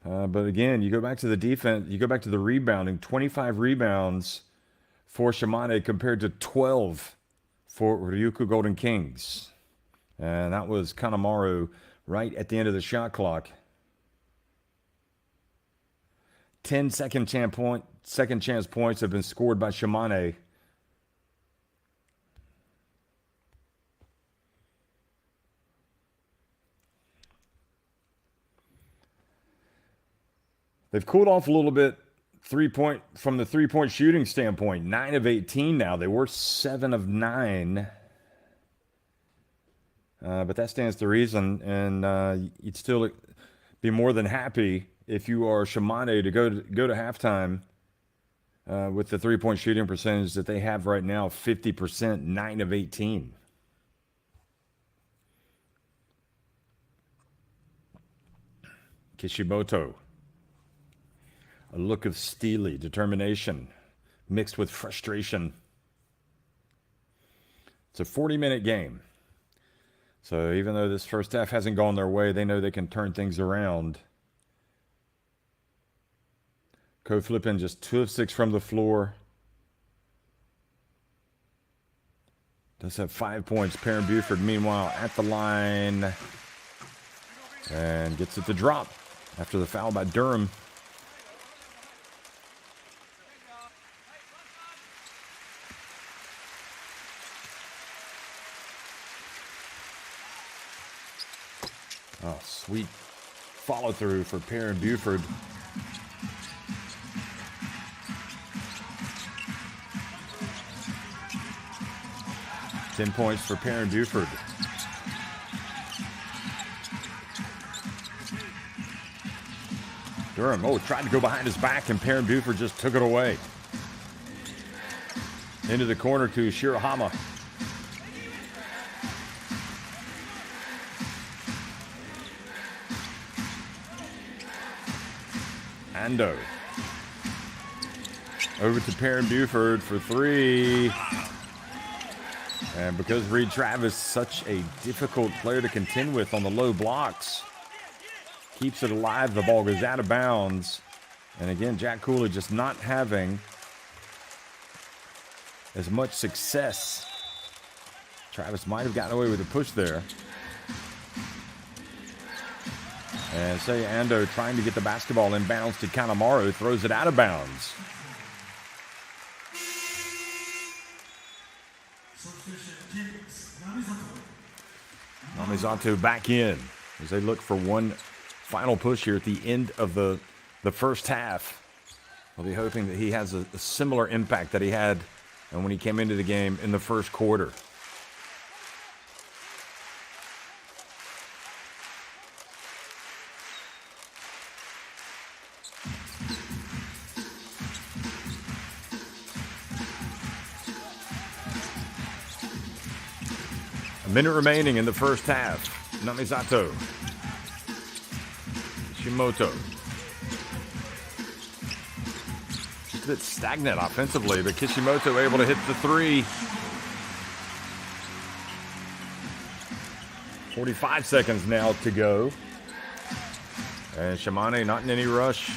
But again, you go back to the defense, you go back to the rebounding, 25 rebounds for Shimane compared to 12 for Ryukyu Golden Kings. And that was Kanemaru right at the end of the shot clock. 10 second chance points have been scored by Shimane. They've cooled off a little bit from the three-point shooting standpoint. 9 of 18 now. They were 7 of 9. But that stands to reason, and you'd still be more than happy if you are Shimane to go to halftime with the three-point shooting percentage that they have right now, 50%, 9 of 18. Kishimoto. A look of steely determination mixed with frustration. It's a 40-minute game. So even though this first half hasn't gone their way, they know they can turn things around. Ko-Flippin just 2 of 6 from the floor. Does have 5 points. Perrin Buford, meanwhile, at the line. And gets it to drop after the foul by Durham. Oh, sweet follow through for Perrin Buford. Ten points for Perrin Buford. Durham, tried to go behind his back, and Perrin Buford just took it away. Into the corner to Shirahama. Ando. Over to Perrin Buford for 3. And because Reid Travis, such a difficult player to contend with on the low blocks, keeps it alive, the ball goes out of bounds. And again, Jack Cooley just not having as much success. Travis might have gotten away with a push there. And Seiya Ando trying to get the basketball inbounds to Kanemaru, throws it out of bounds. Namizato back in as they look for one final push here at the end of the first half. I'll be hoping that he has a similar impact that he had when he came into the game in the first quarter. Minute remaining in the first half. Namisato. Kishimoto. It's a bit stagnant offensively, but Kishimoto able to hit the three. 45 seconds now to go. And Shimane not in any rush.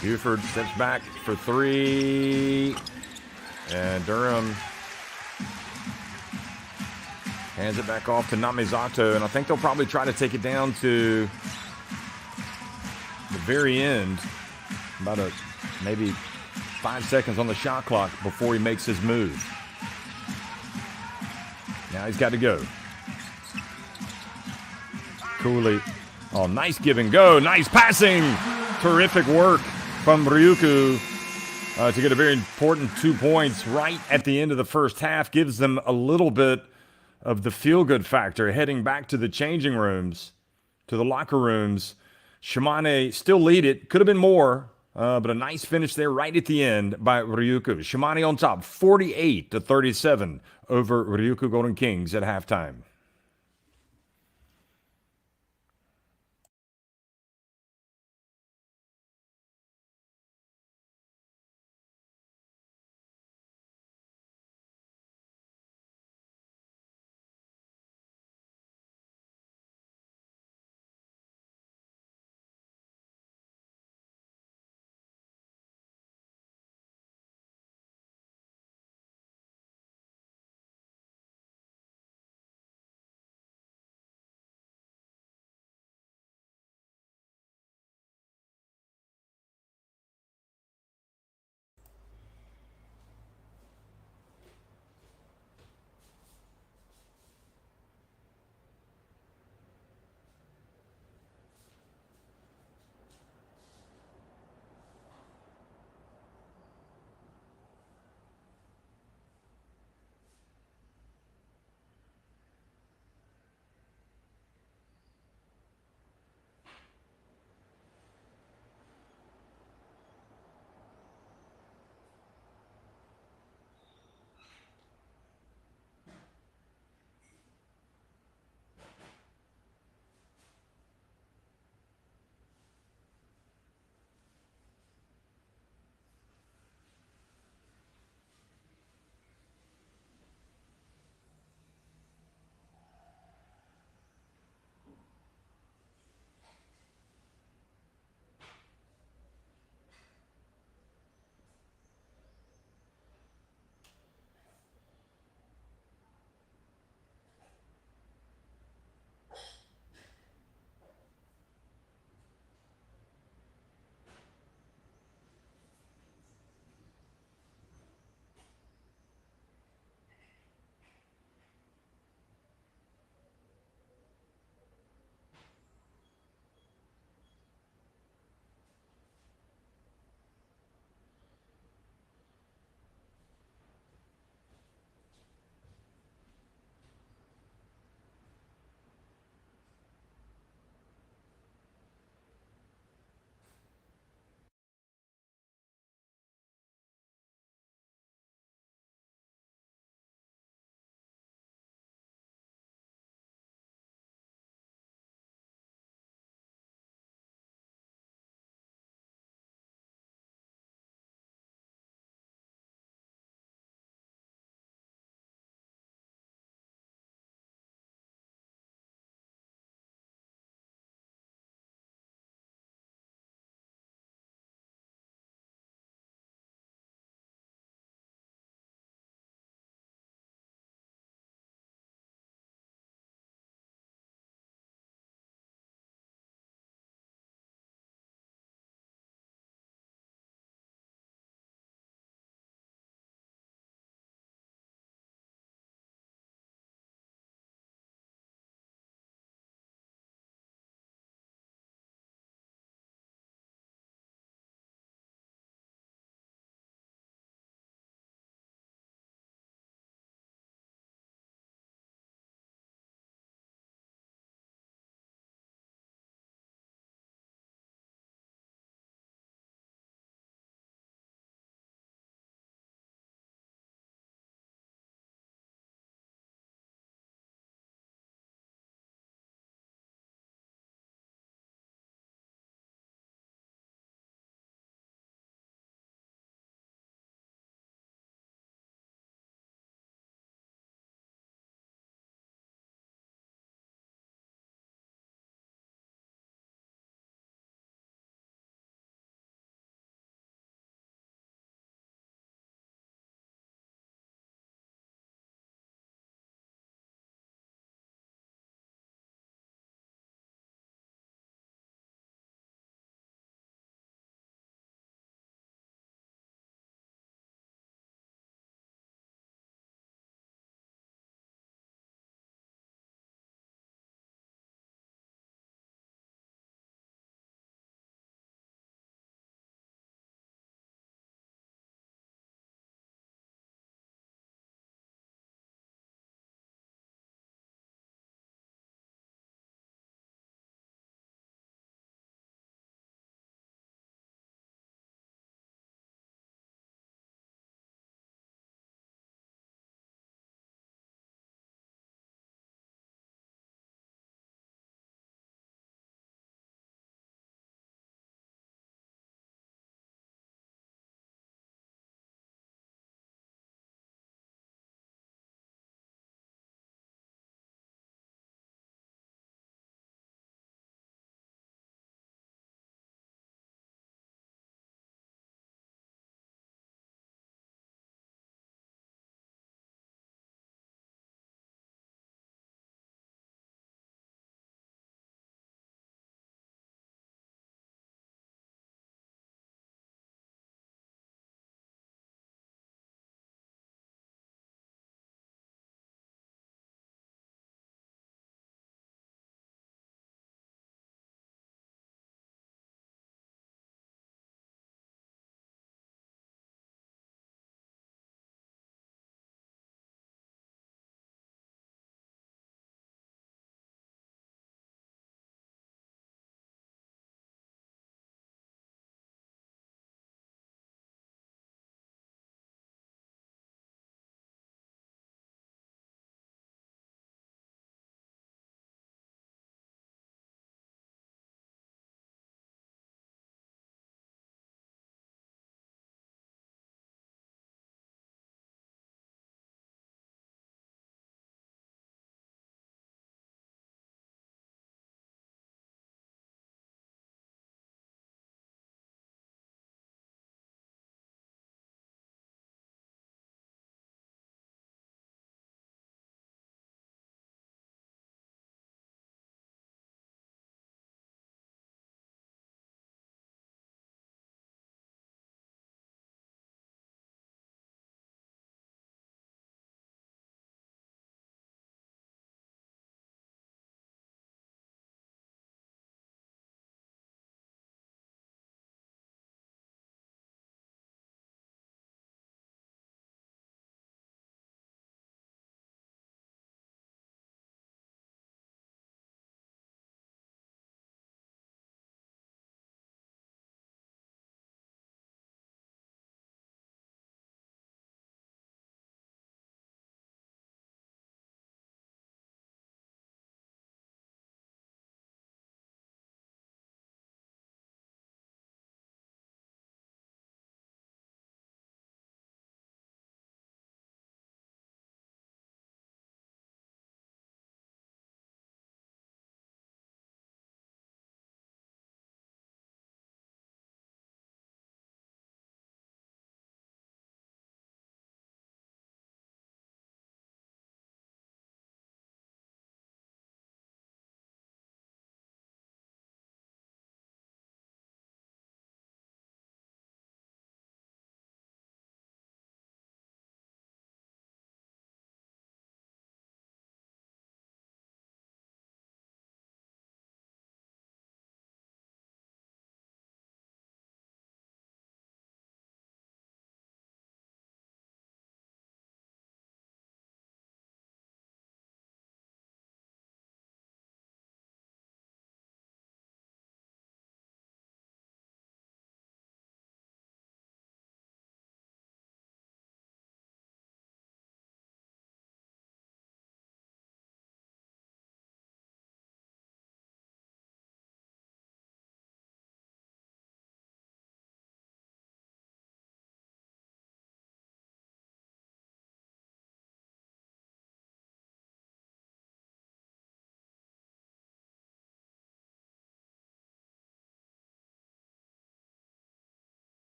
Buford steps back for three. And Durham hands it back off to Namisato. And I think they'll probably try to take it down to the very end. About maybe 5 seconds on the shot clock before he makes his move. Now he's got to go. Cooley. Oh, nice give and go. Nice passing. Terrific work from Ryukyu to get a very important 2 points right at the end of the first half. Gives them a little bit of the feel-good factor heading back to the changing rooms, to the locker rooms. Shimane still lead it. Could have been more, but a nice finish there right at the end by Ryukyu. Shimane on top, 48-37 over Ryukyu Golden Kings at halftime.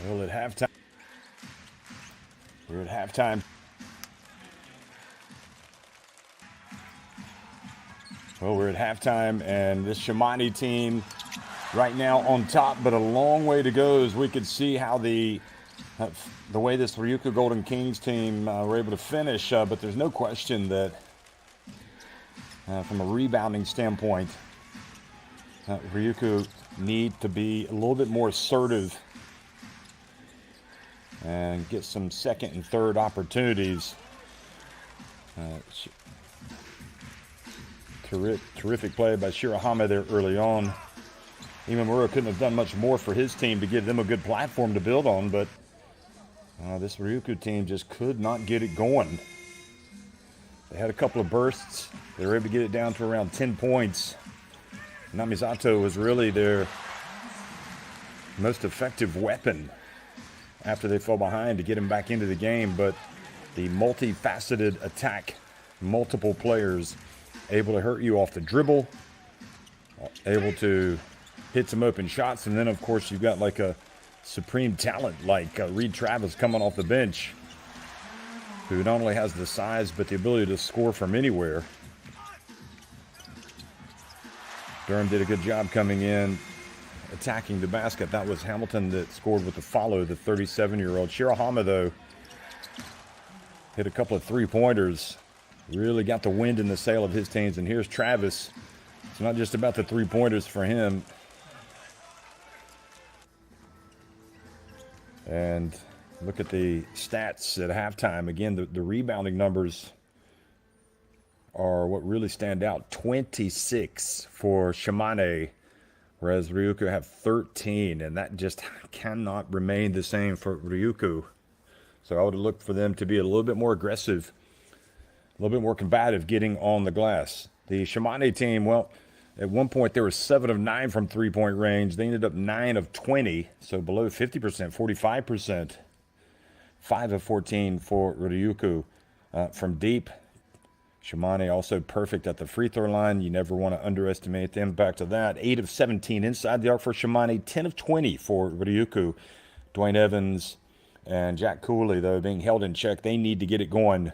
Well, at halftime, we're at halftime. Well, we're at halftime, and this Shimane team right now on top, but a long way to go as we could see how the way this Ryukyu Golden Kings team were able to finish. But there's no question that from a rebounding standpoint, Ryukyu need to be a little bit more assertive and get some second and third opportunities. Terrific play by Shirahama there early on. Imamura couldn't have done much more for his team to give them a good platform to build on, but this Ryukyu team just could not get it going. They had a couple of bursts. They were able to get it down to around 10 points. Namizato was really their most effective weapon after they fell behind to get him back into the game, but the multifaceted attack, multiple players able to hurt you off the dribble, able to hit some open shots, and then of course you've got like a supreme talent like Reid Travis coming off the bench, who not only has the size but the ability to score from anywhere. Durham did a good job coming in, attacking the basket. That was Hamilton that scored with the follow, the 37-year-old. Shirahama, though, hit a couple of three-pointers. Really got the wind in the sail of his teams. And here's Travis. It's not just about the three-pointers for him. And look at the stats at halftime. Again, the rebounding numbers are what really stand out. 26 for Shimane, whereas Ryukyu have 13. And that just cannot remain the same for Ryukyu. So I would look for them to be a little bit more aggressive, a little bit more combative getting on the glass. The Shimane team, well, at one point they were 7 of 9 from three-point range. They ended up 9 of 20, so below 50%, 45%. 5 of 14 for Ryukyu from deep. Shimane also perfect at the free throw line. You never want to underestimate the impact of that. 8 of 17 inside the arc for Shimane. 10 of 20 for Ryukyu. Dwayne Evans and Jack Cooley, though, being held in check. They need to get it going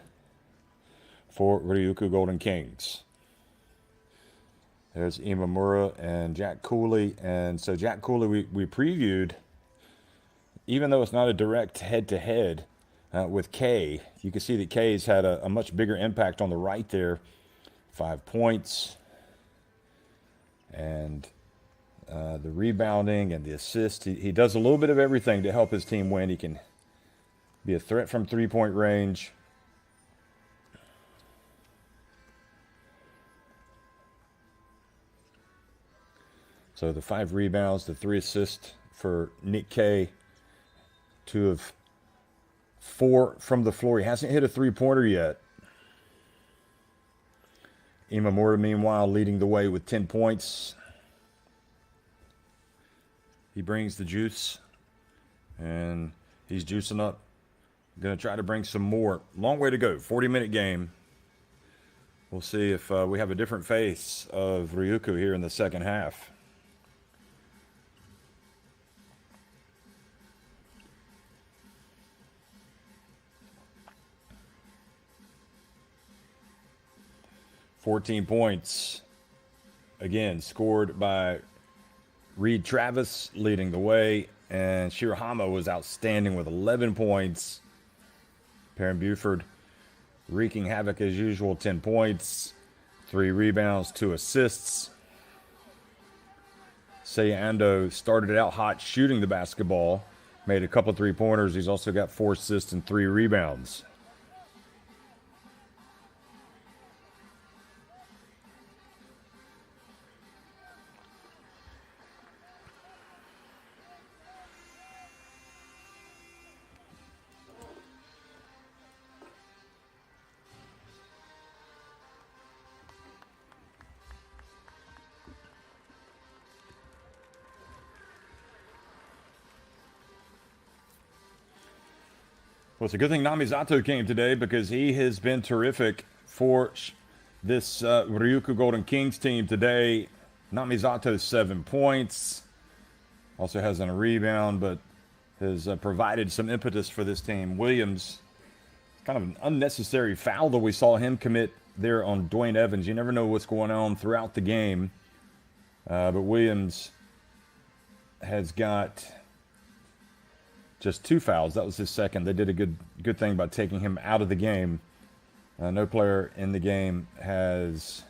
for Ryukyu Golden Kings. There's Imamura and Jack Cooley. And so Jack Cooley we previewed, even though it's not a direct head-to-head with Kay, you can see that Kay's had a much bigger impact on the right there. 5 points. And the rebounding and the assist. He does a little bit of everything to help his team win. He can be a threat from three-point range. So the 5 rebounds, the 3 assists for Nick Kay. 2 of 4 from the floor. He hasn't hit a three-pointer yet. Imamura, meanwhile, leading the way with 10 points. He brings the juice, and he's juicing up. Going to try to bring some more. Long way to go. 40-minute game. We'll see if we have a different face of Ryukyu here in the second half. Points, again, scored by Reid Travis, leading the way, and Shirahama was outstanding with 11 points. Perrin Buford wreaking havoc as usual, 10 points, 3 rebounds, 2 assists. Seiya Ando started it out hot shooting the basketball, made a couple three-pointers. He's also got 4 assists and 3 rebounds. Well, it's a good thing Namizato came today because he has been terrific for this Ryukyu Golden Kings team today. Namizato 7 points. Also has a rebound, but has provided some impetus for this team. Williams, kind of an unnecessary foul that we saw him commit there on Dwayne Evans. You never know what's going on throughout the game. But Williams has got just 2 fouls. That was his second. They did a good thing by taking him out of the game. No player in the game has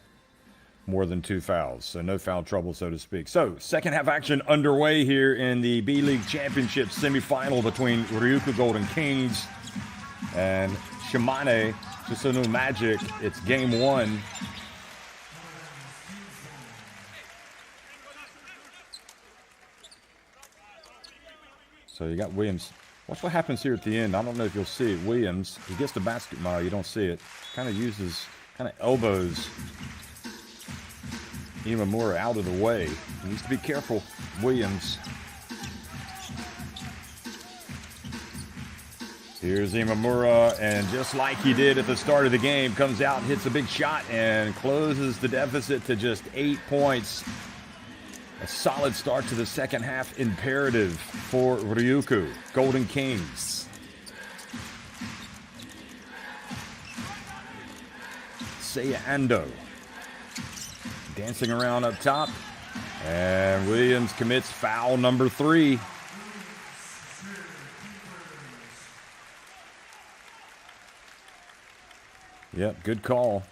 more than 2 fouls, so no foul trouble, so to speak. So, second half action underway here in the B-League Championship semifinal between Ryukyu Golden Kings and Shimane Susanoo Magic. It's game 1. So you got Williams. Watch what happens here at the end. I don't know if you'll see it. Williams, he gets the basket. No, you don't see it. Kind of elbows Imamura out of the way. He needs to be careful. Williams. Here's Imamura, and just like he did at the start of the game, comes out, hits a big shot, and closes the deficit to just 8 points. A solid start to the second half, imperative for Ryukyu Golden Kings. Seiya Ando dancing around up top, and Williams commits foul number 3. Yep, good call.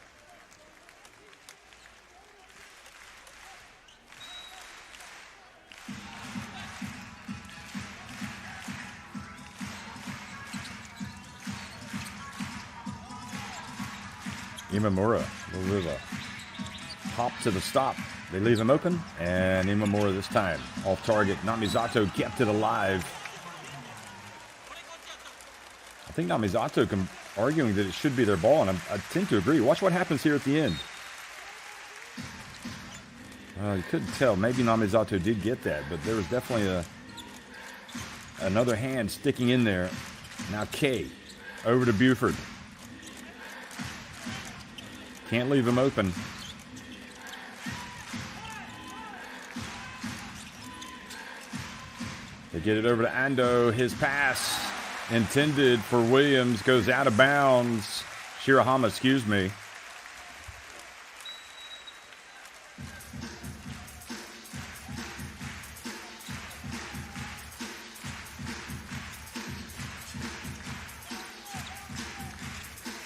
Imamura, a little bit of a hop to the stop. They leave him open, and Imamura this time off target. Namizato kept it alive. I think Namizato arguing that it should be their ball, and I tend to agree. Watch what happens here at the end. You couldn't tell. Maybe Namizato did get that, but there was definitely another hand sticking in there. Now K over to Buford. Can't leave him open. They get it over to Ando. His pass intended for Williams goes out of bounds. Shirahama, excuse me.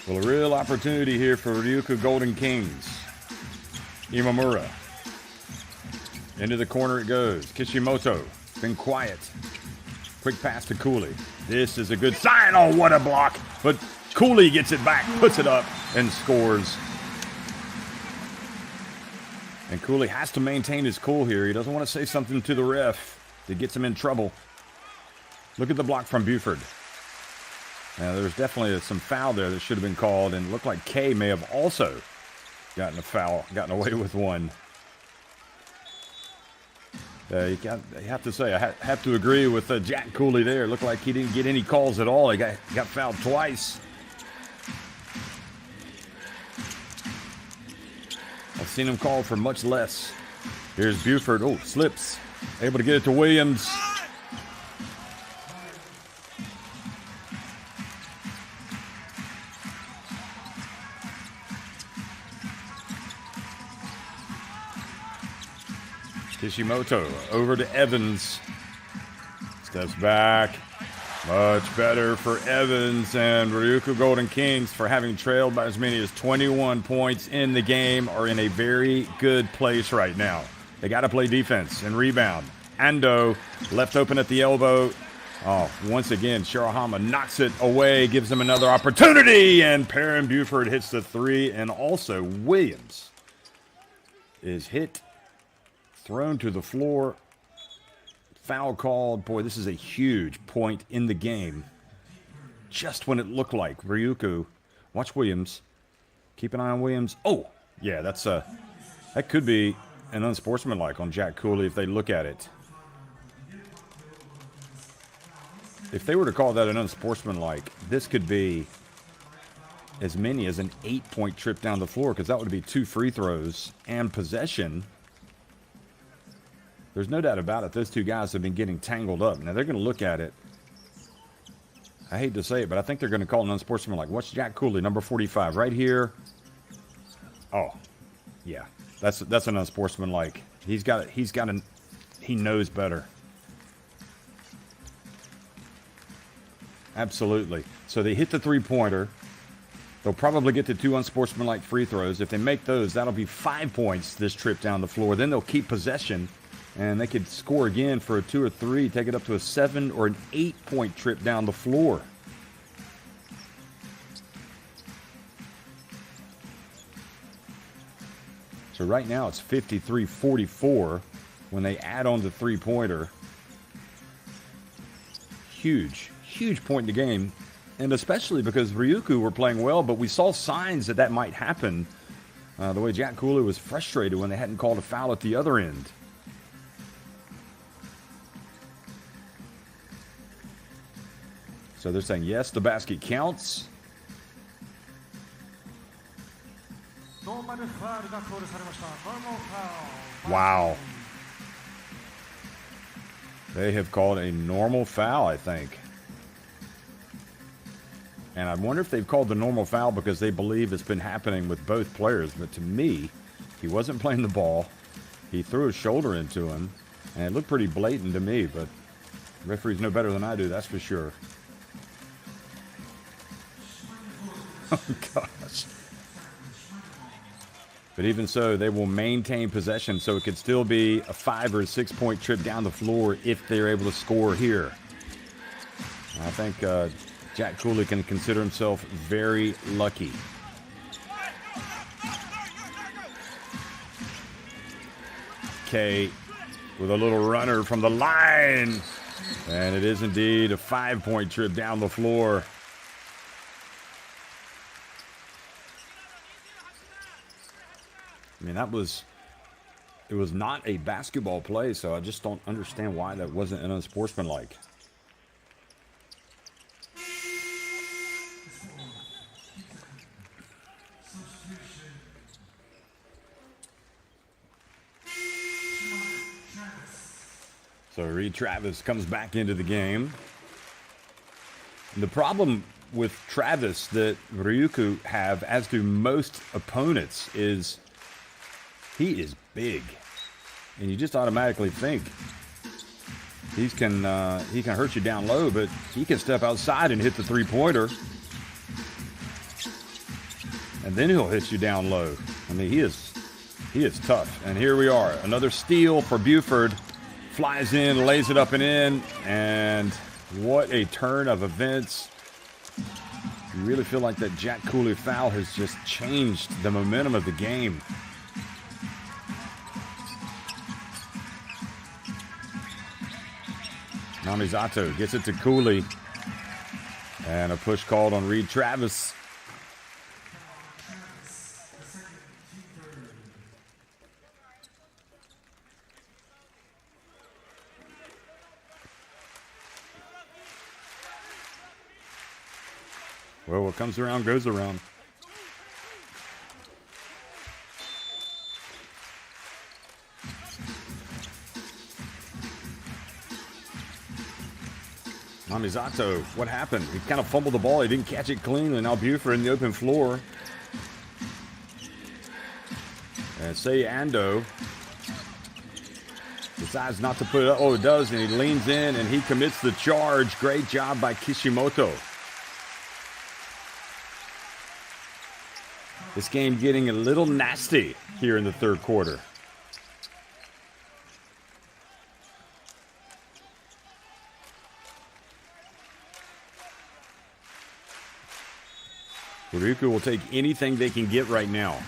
Well, a real opportunity here for Ryukyu Golden Kings. Imamura. Into the corner it goes. Kishimoto. Been quiet. Quick pass to Cooley. This is a good sign. Oh, what a block. But Cooley gets it back, puts it up, and scores. And Cooley has to maintain his cool here. He doesn't want to say something to the ref that gets him in trouble. Look at the block from Buford. Now, there's definitely some foul there that should have been called, and it looked like K may have also gotten a foul, gotten away with one. You have to say, I have to agree with Jack Cooley there. It looked like he didn't get any calls at all. He got fouled twice. I've seen him called for much less. Here's Buford. Oh, slips. Able to get it to Williams. Kishimoto over to Evans. Steps back. Much better for Evans, and Ryukyu Golden Kings, for having trailed by as many as 21 points in the game, are in a very good place right now. They got to play defense and rebound. Ando left open at the elbow. Oh, once again, Shirahama knocks it away, gives him another opportunity, and Perrin Buford hits the 3, and also Williams is hit. Thrown to the floor. Foul called. Boy, this is a huge point in the game. Just when it looked like Ryukyu. Watch Williams. Keep an eye on Williams. Oh, yeah, that could be an unsportsmanlike on Jack Cooley if they look at it. If they were to call that an unsportsmanlike, this could be as many as an 8-point trip down the floor, because that would be 2 free throws and possession. There's no doubt about it. Those two guys have been getting tangled up. Now, they're going to look at it. I hate to say it, but I think they're going to call an unsportsmanlike. What's Jack Cooley, number 45, right here? Oh, yeah, that's an unsportsmanlike. He knows better. Absolutely. So they hit the three-pointer. They'll probably get the 2 unsportsmanlike free throws. If they make those, that'll be 5 points this trip down the floor. Then they'll keep possession, and they could score again for a 2 or 3, take it up to a 7 or an 8-point trip down the floor. So right now it's 53-44 when they add on the three-pointer. Huge point in the game. And especially because Ryukyu were playing well, but we saw signs that might happen. The way Jack Cooley was frustrated when they hadn't called a foul at the other end. So they're saying, yes, the basket counts. Wow. They have called a normal foul, I think. And I wonder if they've called the normal foul because they believe it's been happening with both players. But to me, he wasn't playing the ball. He threw his shoulder into him. And it looked pretty blatant to me, but referees know better than I do, that's for sure. Oh, gosh. But even so, they will maintain possession, so it could still be a 5 or a 6-point trip down the floor if they're able to score here. I think Jack Cooley can consider himself very lucky. K with a little runner from the line. And it is indeed a 5-point trip down the floor. I mean, it was not a basketball play, so I just don't understand why that wasn't an unsportsmanlike. So Reid Travis comes back into the game. And the problem with Travis that Ryukyu have, as do most opponents, is he is big. And you just automatically think he can hurt you down low, but he can step outside and hit the three-pointer. And then he'll hit you down low. I mean, he is tough. And here we are. Another steal for Buford. Flies in, lays it up and in, and what a turn of events. You really feel like that Jack Cooley foul has just changed the momentum of the game. Namizato gets it to Cooley. And a push called on Reid Travis. Well, what comes around goes around. Namizato, what happened? He kind of fumbled the ball. He didn't catch it clean, and now Buford in the open floor. And Seiya Ando decides not to put it up. Oh, it does, and he leans in, and he commits the charge. Great job by Kishimoto. This game getting a little nasty here in the third quarter. Ryukyu will take anything they can get right now.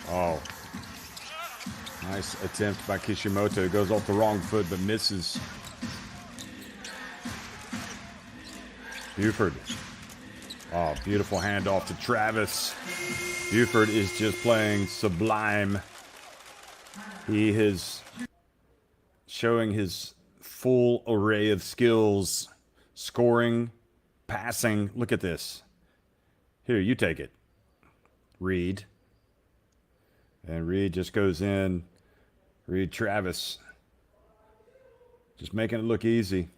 Oh, nice attempt by Kishimoto. Goes off the wrong foot but misses. Buford. Oh, beautiful handoff to Travis. Buford is just playing sublime. He is showing his full array of skills. Scoring, passing. Look at this. Here, you take it. Reid. And Reid just goes in. Reid Travis. Just making it look easy.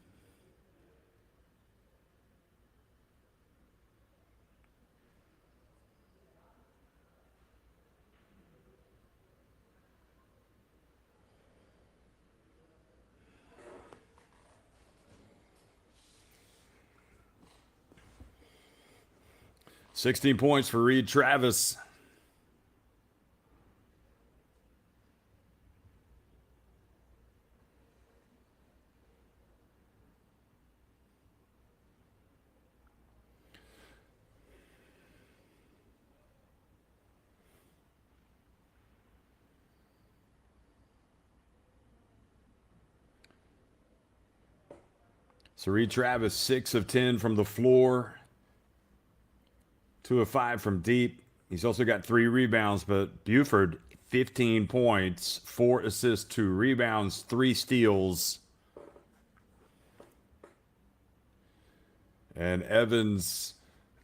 $16 points for Reid Travis. So Reid Travis, 6 of 10 from the floor. 2 of 5 from deep. He's also got 3 rebounds, but Buford, 15 points, 4 assists, 2 rebounds, 3 steals. And Evans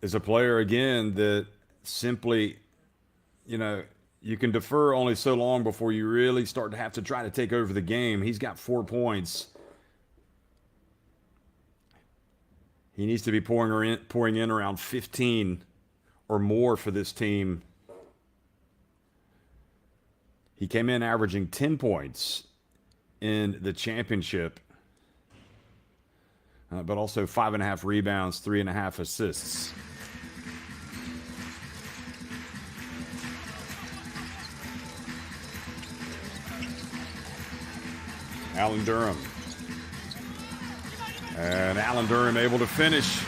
is a player, again, that simply, you can defer only so long before you really start to have to try to take over the game. He's got 4 points. He needs to be pouring in around 15 or more for this team. He came in averaging 10 points in the championship, but also 5.5 rebounds, 3.5 assists. Alan Durham. And Alan Durham able to finish.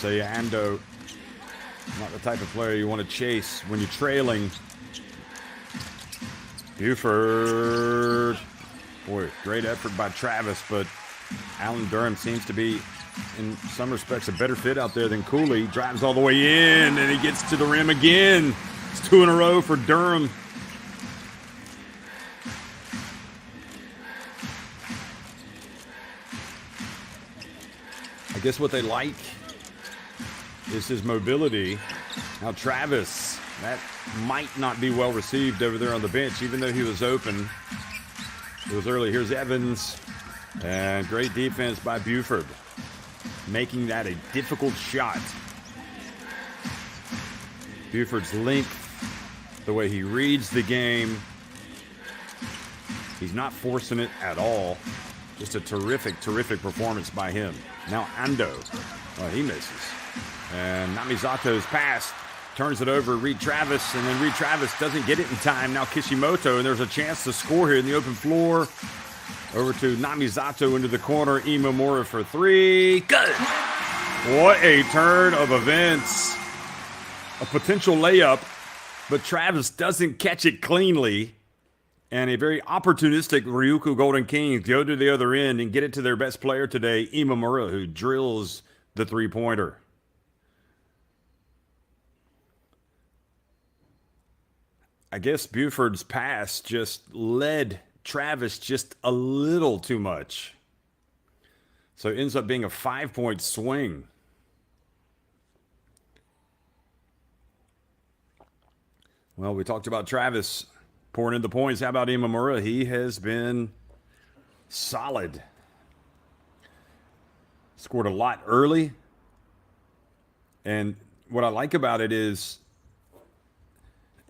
Seiya Ando, not the type of player you want to chase when you're trailing. Buford. Boy, great effort by Travis, but Alan Durham seems to be, in some respects, a better fit out there than Cooley. Drives all the way in, and he gets to the rim again. It's 2 in a row for Durham. I guess what they like is his mobility. Now Travis, that might not be well received over there on the bench, even though he was open. It was early. Here's Evans. And great defense by Buford, making that a difficult shot. Buford's length, the way he reads the game, he's not forcing it at all. Just a terrific, terrific performance by him. Now Ando, he misses. And Namizato's pass turns it over to Reid Travis, and then Reid Travis doesn't get it in time. Now Kishimoto, and there's a chance to score here in the open floor. Over to Namizato into the corner. Imamura for 3. Good! What a turn of events. A potential layup, but Travis doesn't catch it cleanly. And a very opportunistic Ryukyu Golden Kings go to the other end and get it to their best player today, Imamura, who drills the three-pointer. I guess Buford's pass just led Travis just a little too much. So it ends up being a 5-point swing. Well, we talked about Travis pouring in the points. How about Imamura? He has been solid. Scored a lot early. And what I like about it is,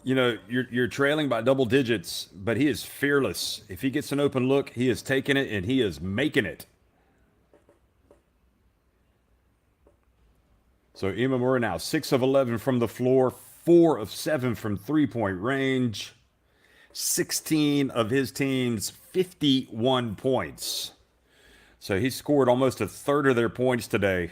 you're trailing by double digits, but he is fearless. If he gets an open look, he is taking it, and he is making it. So Imamura now 6 of 11 from the floor, 4 of 7 from three-point range, 16 of his team's 51 points. So he scored almost a third of their points today.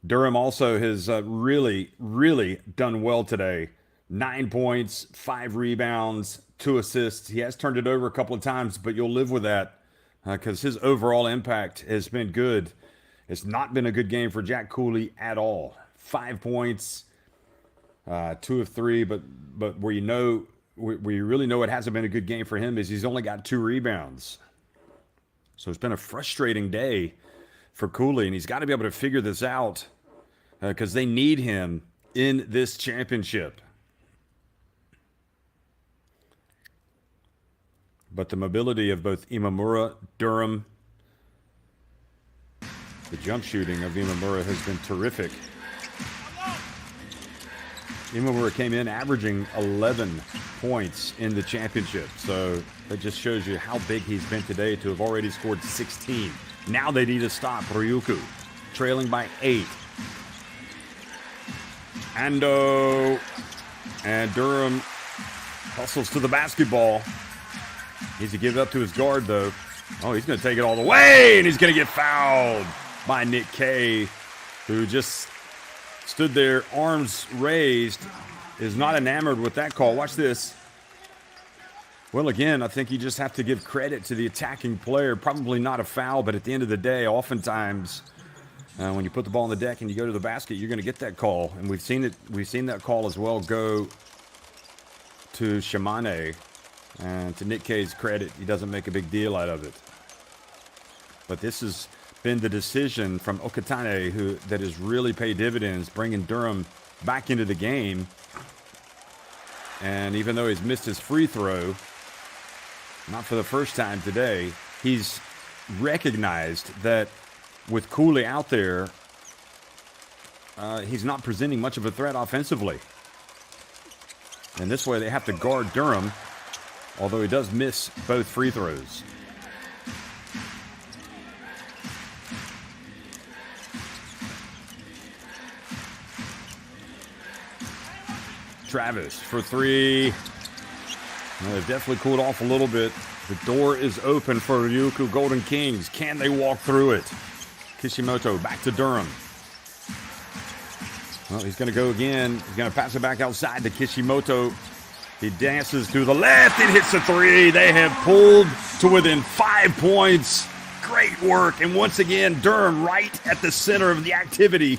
Durham also has really, really done well today. 9 points, 5 rebounds, 2 assists. He has turned it over a couple of times, but you'll live with that because his overall impact has been good. It's not been a good game for Jack Cooley at all. 5 points, 2 of 3, but where where you really know it hasn't been a good game for him is he's only got 2 rebounds. So it's been a frustrating day for Cooley, and he's got to be able to figure this out because they need him in this championship. But the mobility of both Imamura, Durham, the jump shooting of Imamura has been terrific. Imamura came in averaging 11 points in the championship. So that just shows you how big he's been today to have already scored 16. Now they need to stop Ryukyu, trailing by 8. Ando and Durham hustles to the basketball. Needs to give it up to his guard, though. Oh, he's going to take it all the way, and he's going to get fouled by Nick K, who just stood there, arms raised, is not enamored with that call. Watch this. Well, again, I think you just have to give credit to the attacking player. Probably not a foul, but at the end of the day, oftentimes when you put the ball on the deck and you go to the basket, you're going to get that call. And we've seen it. We've seen that call as well go to Shimane. And to Nick K's credit, he doesn't make a big deal out of it. But this has been the decision from Okatane that has really paid dividends, bringing Durham back into the game. And even though he's missed his free throw, not for the first time today, he's recognized that with Cooley out there, he's not presenting much of a threat offensively. And this way they have to guard Durham, although he does miss both free throws. Travis for 3. Well, they've definitely cooled off a little bit. The door is open for Ryukyu Golden Kings. Can they walk through it? Kishimoto back to Durham. Well, he's going to go again. He's going to pass it back outside to Kishimoto. He dances to the left and hits a 3. They have pulled to within 5 points. Great work. And once again, Durham right at the center of the activity.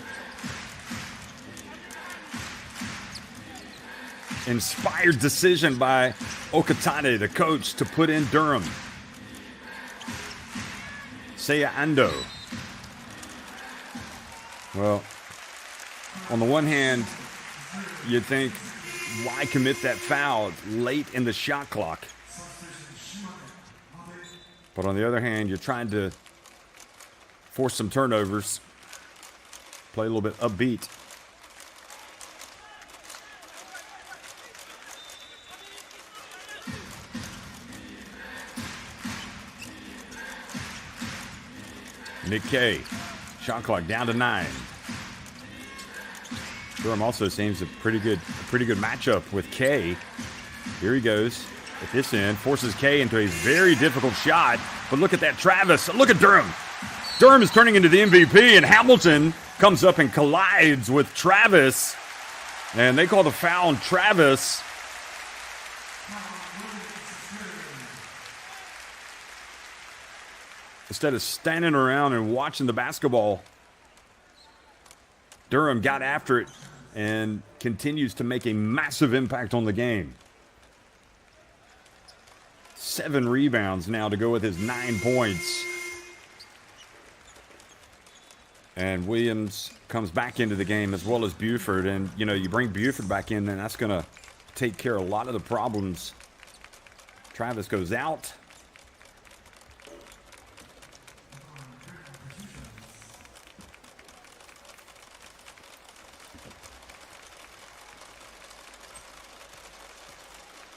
Inspired decision by Okatane, the coach, to put in Durham. Seiya Ando. Well, on the one hand, you'd think, why commit that foul late in the shot clock? But on the other hand, you're trying to force some turnovers, play a little bit upbeat. Nick K, shot clock down to 9. Durham also seems a pretty good matchup with K. Here he goes at this end, forces K into a very difficult shot. But look at that, Travis. Look at Durham. Durham is turning into the MVP, and Hamilton comes up and collides with Travis. And they call the foul on Travis. Instead of standing around and watching the basketball, Durham got after it and continues to make a massive impact on the game. 7 rebounds now to go with his 9 points. And Williams comes back into the game as well as Buford. And, you know, you bring Buford back in, then that's going to take care of a lot of the problems. Travis goes out.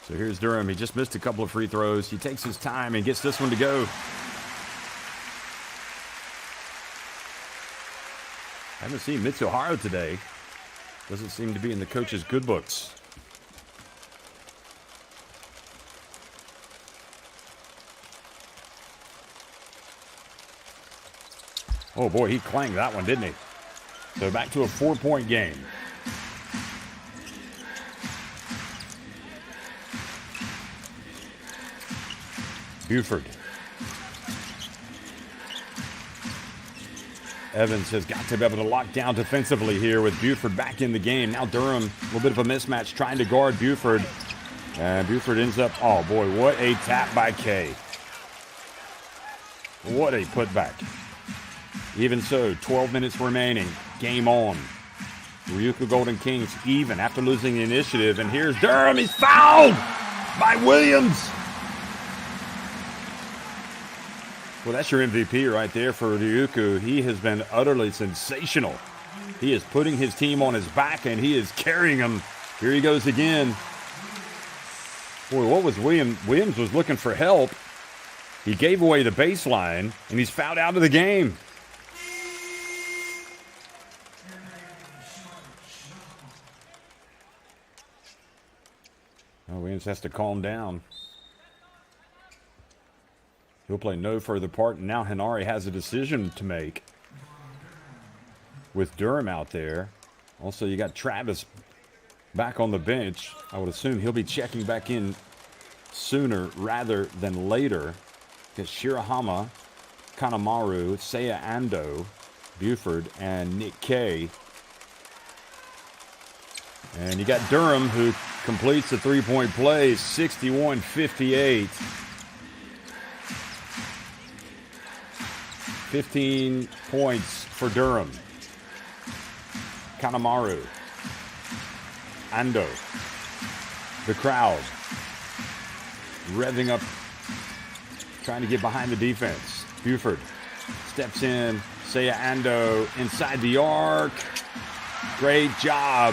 So here's Durham. He just missed a couple of free throws. He takes his time and gets this one to go. I haven't seen Mitsuharu today. Doesn't seem to be in the coach's good books. Oh boy, he clanged that one, didn't he? So back to a 4-point game. Buford. Evans has got to be able to lock down defensively here with Buford back in the game. Now Durham, a little bit of a mismatch, trying to guard Buford. And Buford ends up, oh boy, what a tap by K. What a putback. Even so, 12 minutes remaining. Game on. Ryukyu Golden Kings even after losing the initiative. And here's Durham. He's fouled by Williams. Well, that's your MVP right there for Ryukyu. He has been utterly sensational. He is putting his team on his back, and he is carrying them. Here he goes again. Boy, what was Williams? Williams was looking for help. He gave away the baseline, and he's fouled out of the game. Oh, Williams has to calm down. He'll play no further part, and now Hinari has a decision to make with Durham out there. Also, you got Travis back on the bench. I would assume he'll be checking back in sooner rather than later. Because Shirahama, Kanemaru, Seiya Ando, Buford, and Nick K. And you got Durham, who completes the three-point play, 61-58. 15 points for Durham. Kanemaru. Ando. The crowd revving up, trying to get behind the defense. Buford steps in. Seiya Ando inside the arc. Great job.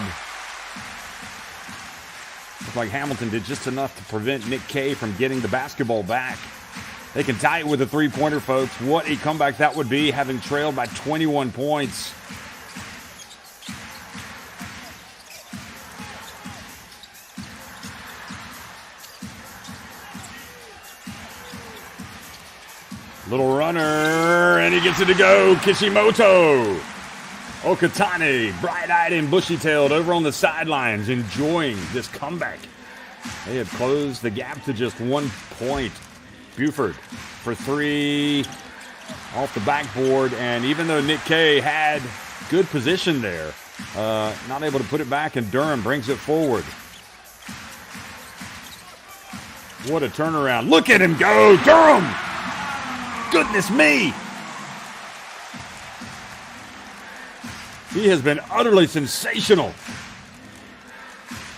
Looks like Hamilton did just enough to prevent Nick K from getting the basketball back. They can tie it with a three-pointer, folks. What a comeback that would be, having trailed by 21 points. Little runner, and he gets it to go. Kishimoto. Okatane, bright-eyed and bushy-tailed over on the sidelines, enjoying this comeback. They have closed the gap to just 1 point. Buford for three off the backboard, and even though Nick K had good position there, not able to put it back, and Durham brings it forward. What a turnaround. Look at him go, Durham! Goodness me! He has been utterly sensational.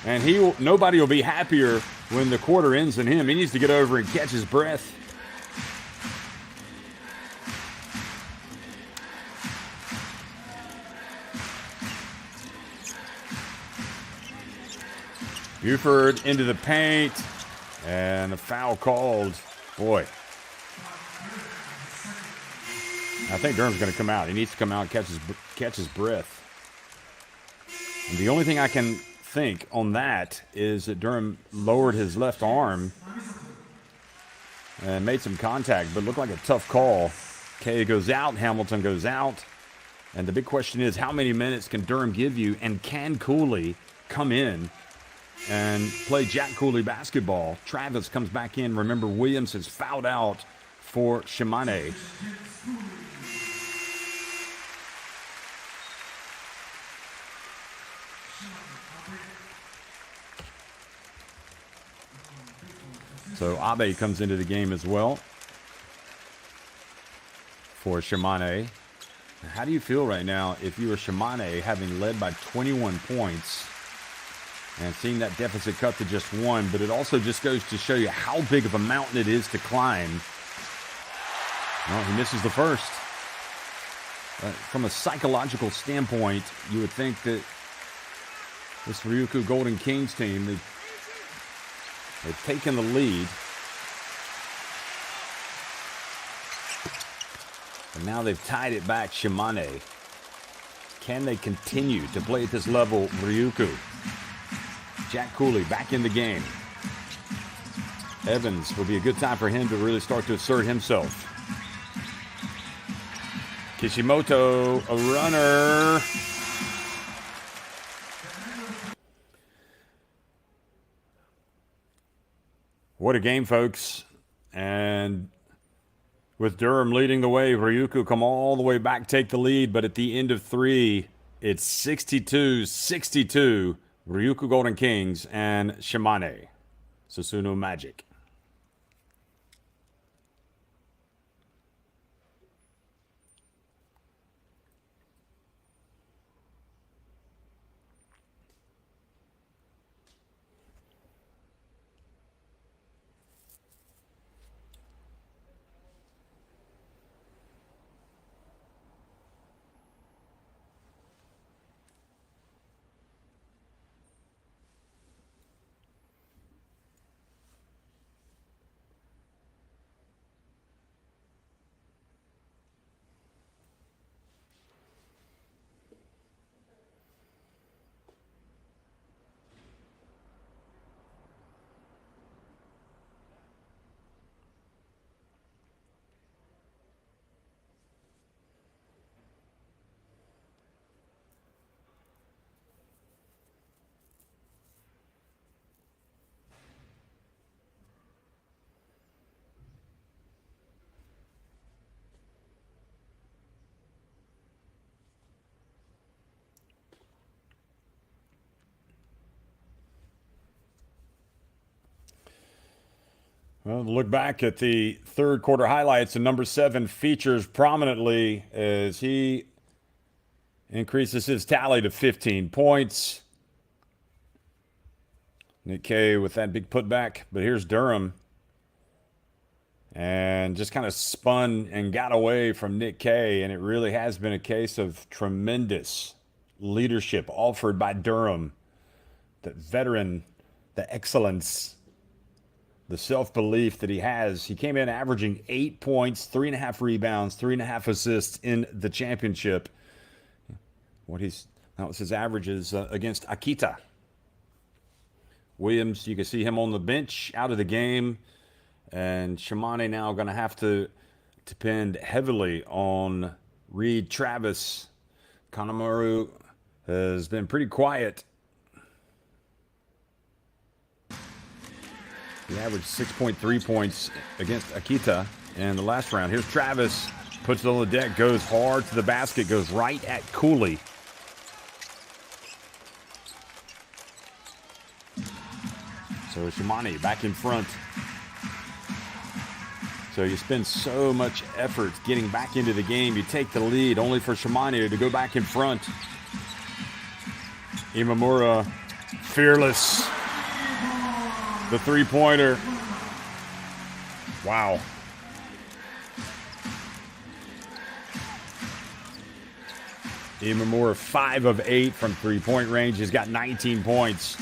And nobody will be happier when the quarter ends than him. He needs to get over and catch his breath. Buford into the paint. And a foul called. Boy. I think Durham's going to come out. He needs to come out and catch his breath. And the only thing I can think on that is that Durham lowered his left arm and made some contact, but looked like a tough call. K goes out, Hamilton goes out. And the big question is, how many minutes can Durham give you, and can Cooley come in and play Jack Cooley basketball? Travis comes back in. Remember, Williams has fouled out for Shimane. So Abe comes into the game as well for Shimane. How do you feel right now if you were Shimane, having led by 21 points and seeing that deficit cut to just 1? But it also just goes to show you how big of a mountain it is to climb. Well, he misses the first. From a psychological standpoint, you would think that this Ryukyu Golden Kings team, they've taken the lead. And now they've tied it back, Shimane. Can they continue to play at this level, Ryukyu? Jack Cooley back in the game. Evans will be a good time for him to really start to assert himself. Kishimoto, a runner. What a game, folks. And With Durham leading the way, Ryukyu come all the way back, take the lead, but at the end of 3, it's 62-62, Ryukyu Golden Kings and Shimane Susanoo Magic. Well, look back at the third quarter highlights, and number 7 features prominently as he increases his tally to 15 points. Nick K with that big putback, but here's Durham. And just kind of spun and got away from Nick K, and it really has been a case of tremendous leadership offered by Durham. The veteran, the excellence, the self-belief that he has. He came in averaging 8 points, 3.5 rebounds, 3.5 assists in the championship. That was his averages against Akita. Williams, you can see him on the bench, out of the game. And Shimane now going to have to depend heavily on Reid Travis. Kanemaru has been pretty quiet. He averaged 6.3 points against Akita in the last round. Here's Travis, puts it on the deck, goes hard to the basket, goes right at Cooley. So Shimane back in front. So you spend so much effort getting back into the game. You take the lead only for Shimane to go back in front. Imamura, fearless. The three-pointer. Wow. Imamura 5 of 8 from three-point range. He's got 19 points.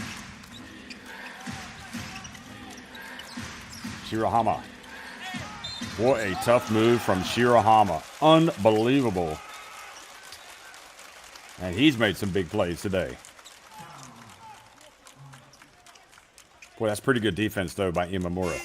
Shirahama. What a tough move from Shirahama. Unbelievable. And he's made some big plays today. Boy, that's pretty good defense, though, by Imamura.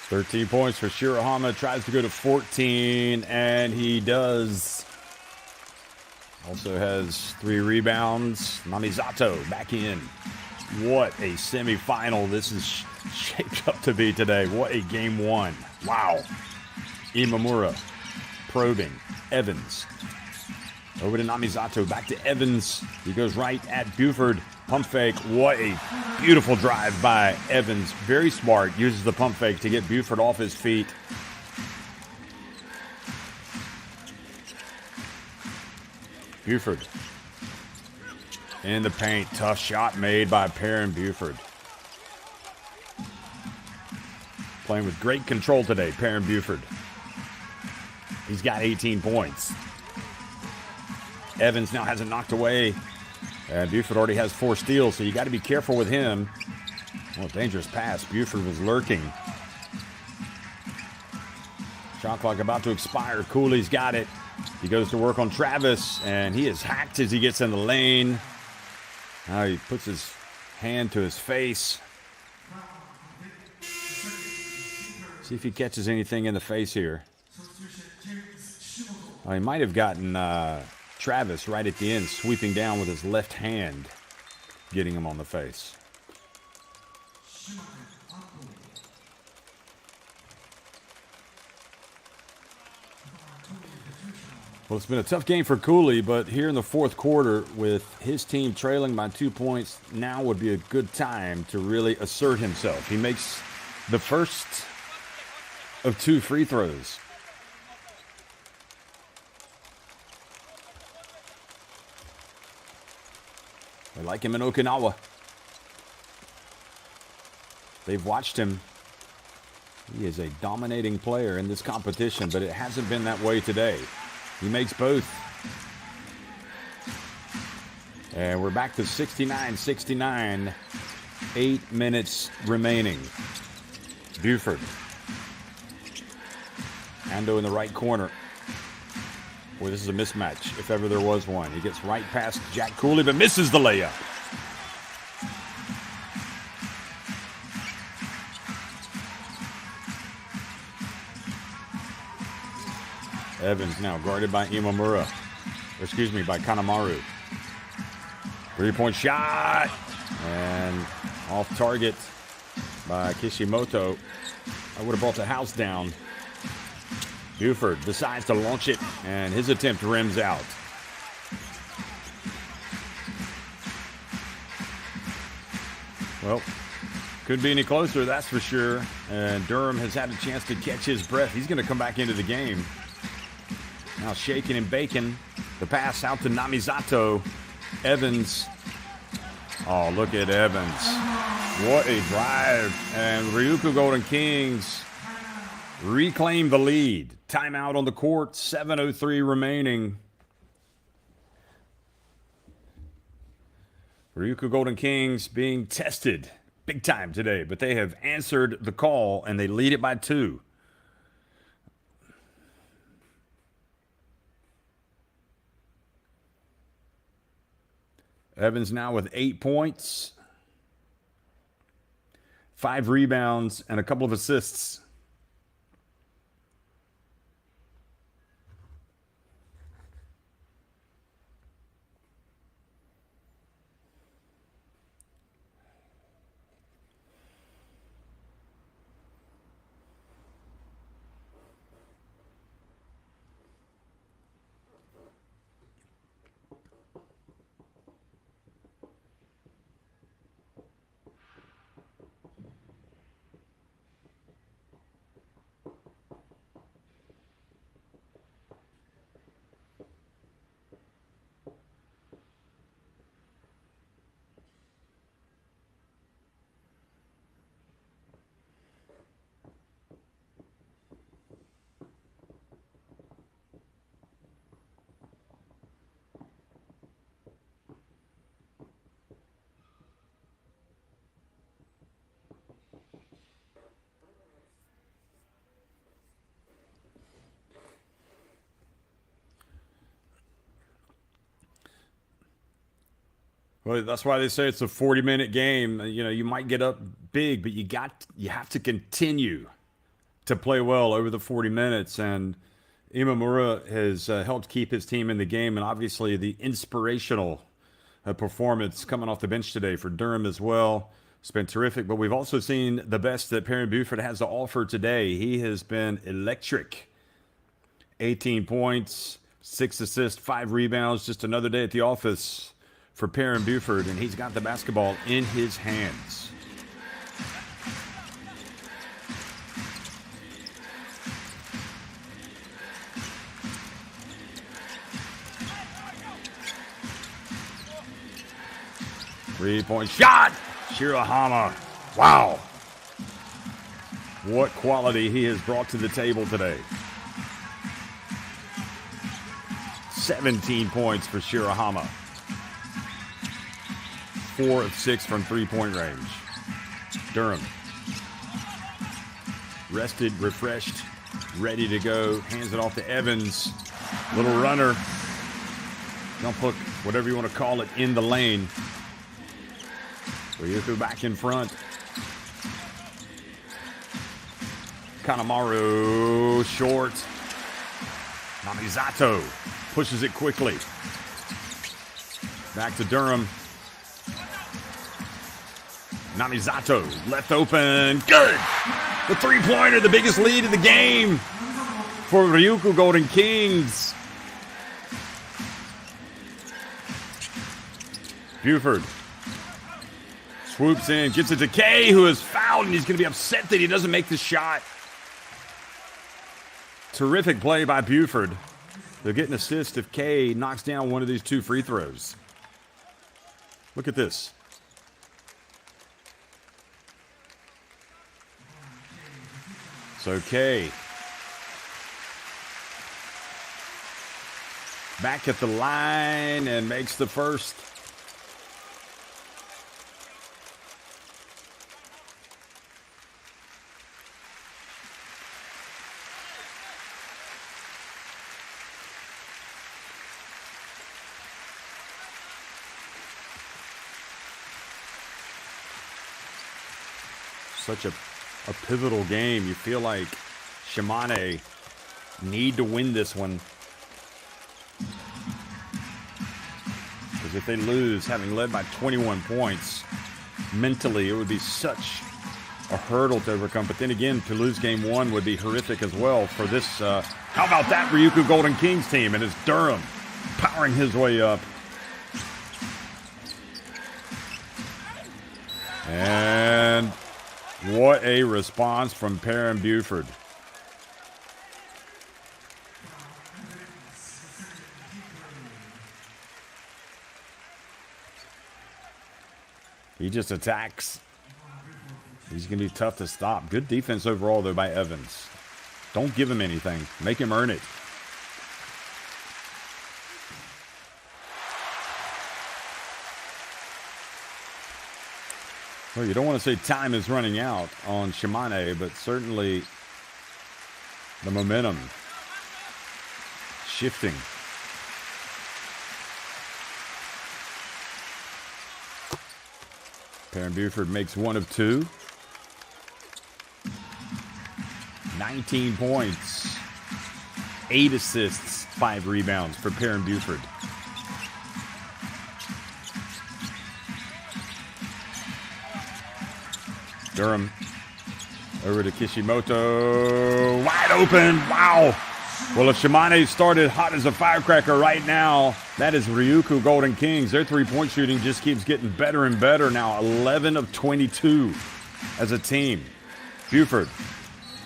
$13 points for Shirahama. Tries to go to 14, and he does. Also has 3 rebounds. Namizato back in. What a semifinal this is shaped up to be today. What a game 1. Wow. Imamura probing. Evans. Over to Namizato. Back to Evans. He goes right at Buford. Pump fake. What a beautiful drive by Evans. Very smart. Uses the pump fake to get Buford off his feet. Buford in the paint. Tough shot made by Perrin Buford. Playing with great control today, Perrin Buford. He's got 18 points. Evans now has it knocked away. And Buford already has 4 steals, so you got to be careful with him. Oh, dangerous pass. Buford was lurking. Shot clock about to expire. Cooley's got it. He goes to work on Travis, and he is hacked as he gets in the lane. Now he puts his hand to his face. See if he catches anything in the face here. He might have gotten Travis right at the end, sweeping down with his left hand, getting him on the face. Well, it's been a tough game for Cooley, but here in the fourth quarter, with his team trailing by 2 points, now would be a good time to really assert himself. He makes the first of 2 free throws. They like him in Okinawa. They've watched him. He is a dominating player in this competition, but it hasn't been that way today. He makes both. And we're back to 69-69. 8 minutes remaining. Buford. Ando in the right corner. Boy, this is a mismatch, if ever there was one. He gets right past Jack Cooley, but misses the layup. Evans now guarded by Imamura. By Kanemaru. 3-point shot. And off target by Kishimoto. I would have brought the house down. Buford decides to launch it, and his attempt rims out. Well, couldn't be any closer, that's for sure. And Durham has had a chance to catch his breath. He's going to come back into the game. Now shaking and baking. The pass out to Namizato. Evans. Oh, look at Evans. What a drive. And Ryukyu Golden Kings reclaim the lead. Timeout on the court. 7:03 remaining. Ryukyu Golden Kings being tested big time today, but they have answered the call and they lead it by 2. Evans now with 8 points, 5 rebounds, and a couple of assists. Well, that's why they say it's a 40-minute game. You know, you might get up big, but you have to continue to play well over the 40 minutes. And Imamura has helped keep his team in the game, and obviously the inspirational performance coming off the bench today for Durham as well. It's been terrific, but we've also seen the best that Perrin Buford has to offer today. He has been electric. 18 points, 6 assists, 5 rebounds, just another day at the office for Perrin Buford, and he's got the basketball in his hands. Three-point shot! Shirahama. Wow. What quality he has brought to the table today. 17 points for Shirahama. 4 of 6 from three-point range. Durham. Rested, refreshed, ready to go. Hands it off to Evans. Little runner. Jump hook, whatever you want to call it, in the lane. Ryukyu back in front. Kanemaru short. Namizato pushes it quickly. Back to Durham. Namizato left open. Good! The three-pointer, the biggest lead in the game for Ryukyu Golden Kings. Buford swoops in, gets it to Kay, who is fouled, and he's going to be upset that he doesn't make the shot. Terrific play by Buford. They'll get an assist if Kay knocks down one of these two free throws. Look at this. So Kay back at the line and makes the first. Such a pivotal game. You feel like Shimane need to win this one. Because if they lose, having led by 21 points, mentally it would be such a hurdle to overcome. But then again, to lose game one would be horrific as well for this. How about that Ryukyu Golden Kings team? And it's Durham powering his way up. And what a response from Perrin Buford. He just attacks. He's going to be tough to stop. Good defense overall, though, by Evans. Don't give him anything. Make him earn it. Well, you don't want to say time is running out on Shimane, but certainly the momentum shifting. Perrin Buford makes one of two. 19 points, 8 assists, 5 rebounds for Perrin Buford. Durham over to Kishimoto. Wide open. Wow. Well, if Shimane started hot as a firecracker right now, that is Ryukyu Golden Kings. Their three-point shooting just keeps getting better and better now. 11 of 22 as a team. Buford.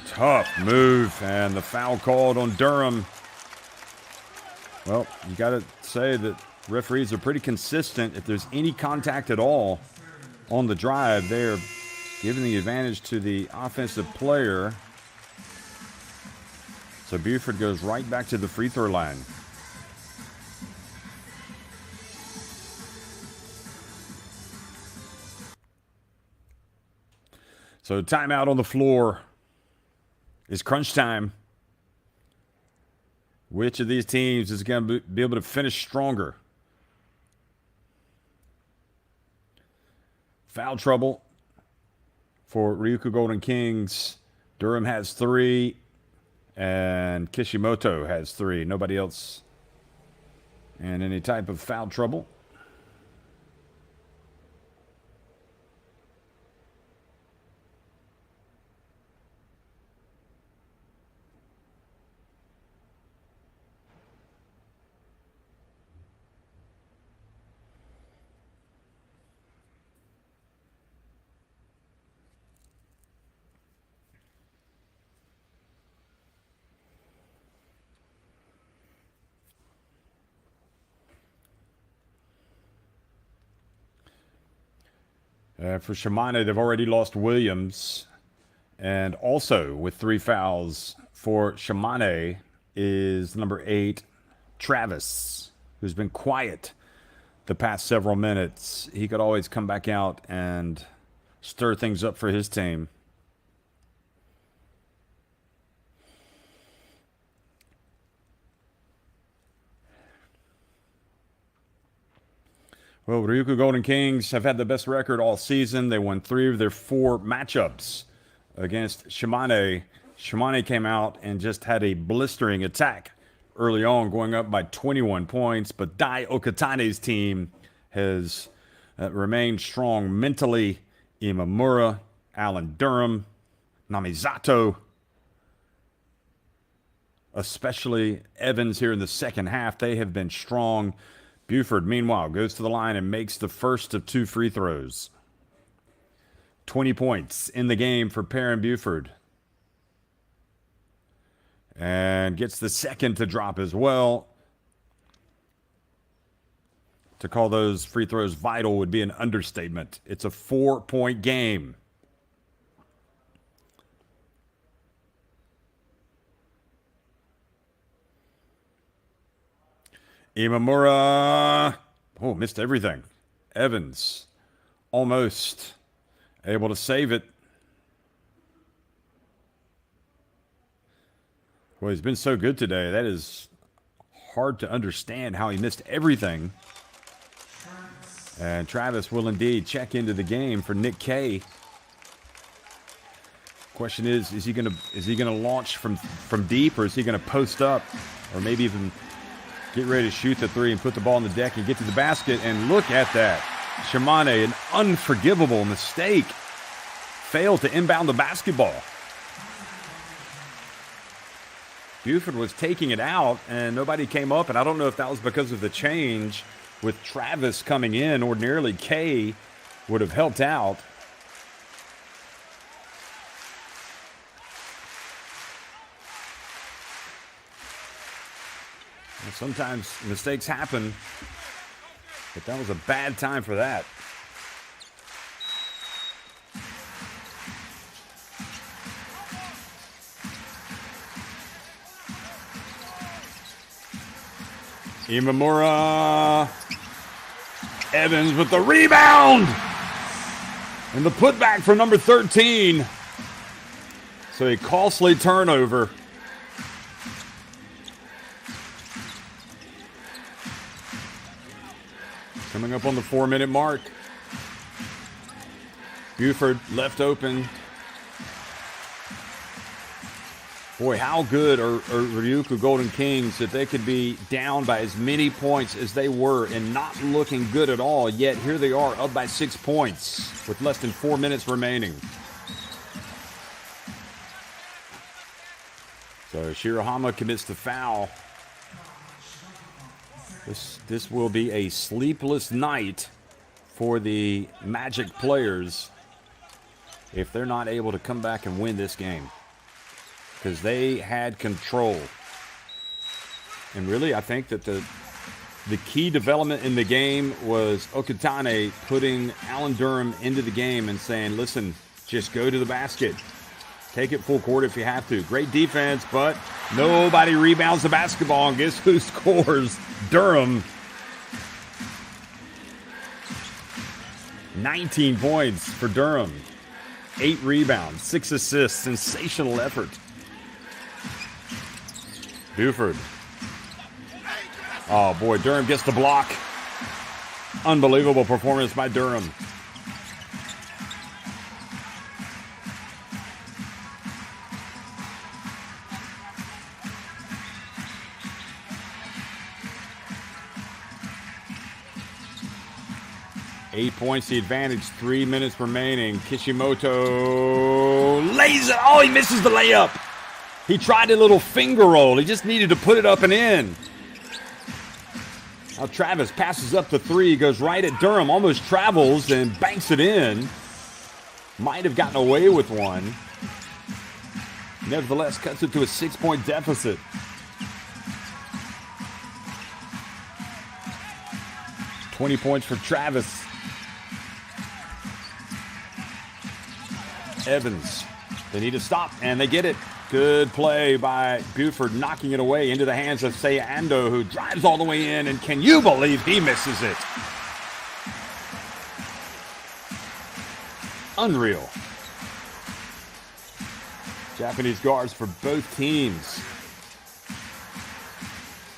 Tough move. And the foul called on Durham. Well, you got to say that referees are pretty consistent. If there's any contact at all on the drive, they're giving the advantage to the offensive player. So Buford goes right back to the free throw line. So timeout on the floor. It's crunch time. Which of these teams is going to be able to finish stronger? Foul trouble for Ryukyu Golden Kings. Durham has 3, and Kishimoto has 3. Nobody else in any type of foul trouble. For Shimane, they've already lost Williams. And also with 3 fouls for Shimane is number 8, Travis, who's been quiet the past several minutes. He could always come back out and stir things up for his team. Well, Ryukyu Golden Kings have had the best record all season. They won 3 of their 4 matchups against Shimane. Shimane came out and just had a blistering attack early on, going up by 21 points. But Dai Okatane's team has remained strong mentally. Imamura, Alan Durham, Namizato, especially Evans here in the second half. They have been strong. Buford, meanwhile, goes to the line and makes the first of 2 free throws. 20 points in the game for Perrin Buford. And gets the second to drop as well. To call those free throws vital would be an understatement. It's a 4-point game. Imamura, missed everything. Evans, almost able to save it. Well, he's been so good today. That is hard to understand how he missed everything. And Travis will indeed check into the game for Nick K. Question is he gonna launch from deep, or is he gonna post up, or maybe even get ready to shoot the 3 and put the ball on the deck and get to the basket? And look at that. Shimane, an unforgivable mistake. Failed to inbound the basketball. Buford was taking it out, and nobody came up. And I don't know if that was because of the change with Travis coming in. Ordinarily, K would have helped out. Sometimes mistakes happen, but that was a bad time for that. Imamura. Evans with the rebound. And the putback for number 13. So a costly turnover. Coming up on the 4-minute mark. Buford left open. Boy, how good are Ryukyu Golden Kings that they could be down by as many points as they were and not looking good at all, yet here they are up by 6 points with less than 4 minutes remaining. So Shirahama commits the foul. This will be a sleepless night for the Magic players if they're not able to come back and win this game, because they had control. And really, I think that the key development in the game was Okatane putting Alan Durham into the game and saying, listen, just go to the basket. Take it full court if you have to. Great defense, but nobody rebounds the basketball, and guess who scores? Durham. 19 points for Durham. 8 rebounds, 6 assists. Sensational effort. Buford. Oh, boy, Durham gets the block. Unbelievable performance by Durham. Eight points, the advantage, 3 minutes remaining. Kishimoto lays it. Oh, he misses the layup. He tried a little finger roll. He just needed to put it up and in. Now Travis passes up the 3, goes right at Durham, almost travels and banks it in. Might have gotten away with one. Nevertheless, cuts it to a 6-point deficit. $20 points for Travis. Evans. They need to stop, and they get it. Good play by Buford, knocking it away into the hands of Seiya Ando, who drives all the way in, and can you believe he misses it? Unreal. Japanese guards for both teams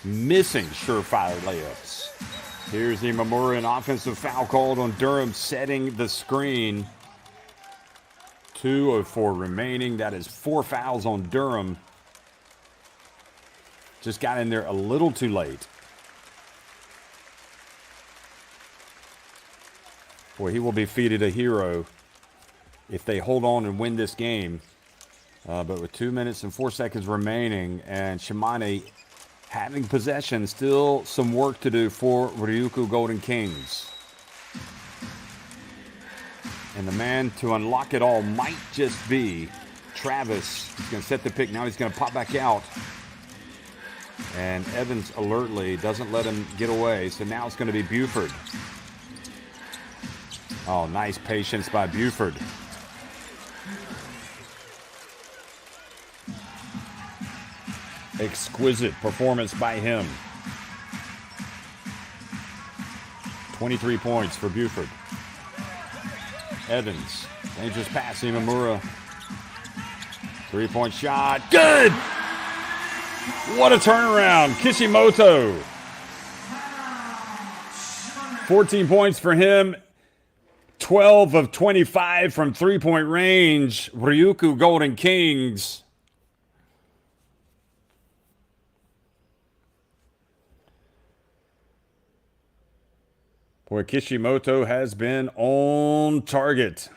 missing surefire layups. Here's Imamura, an offensive foul called on Durham, setting the screen. 2:04 remaining. That is 4 fouls on Durham. Just got in there a little too late. Boy, he will be feated a hero if they hold on and win this game. But with 2 minutes and 4 seconds remaining, and Shimane having possession, still some work to do for Ryukyu Golden Kings. And the man to unlock it all might just be Travis. He's going to set the pick. Now he's going to pop back out. And Evans alertly doesn't let him get away. So now it's going to be Buford. Oh, nice patience by Buford. Exquisite performance by him. 23 points for Buford. Evans, dangerous pass, Imamura. 3-point shot, good! What a turnaround, Kishimoto. 14 points for him. 12 of 25 from 3-point range. Ryukyu Golden Kings. Boy, Kishimoto has been on target.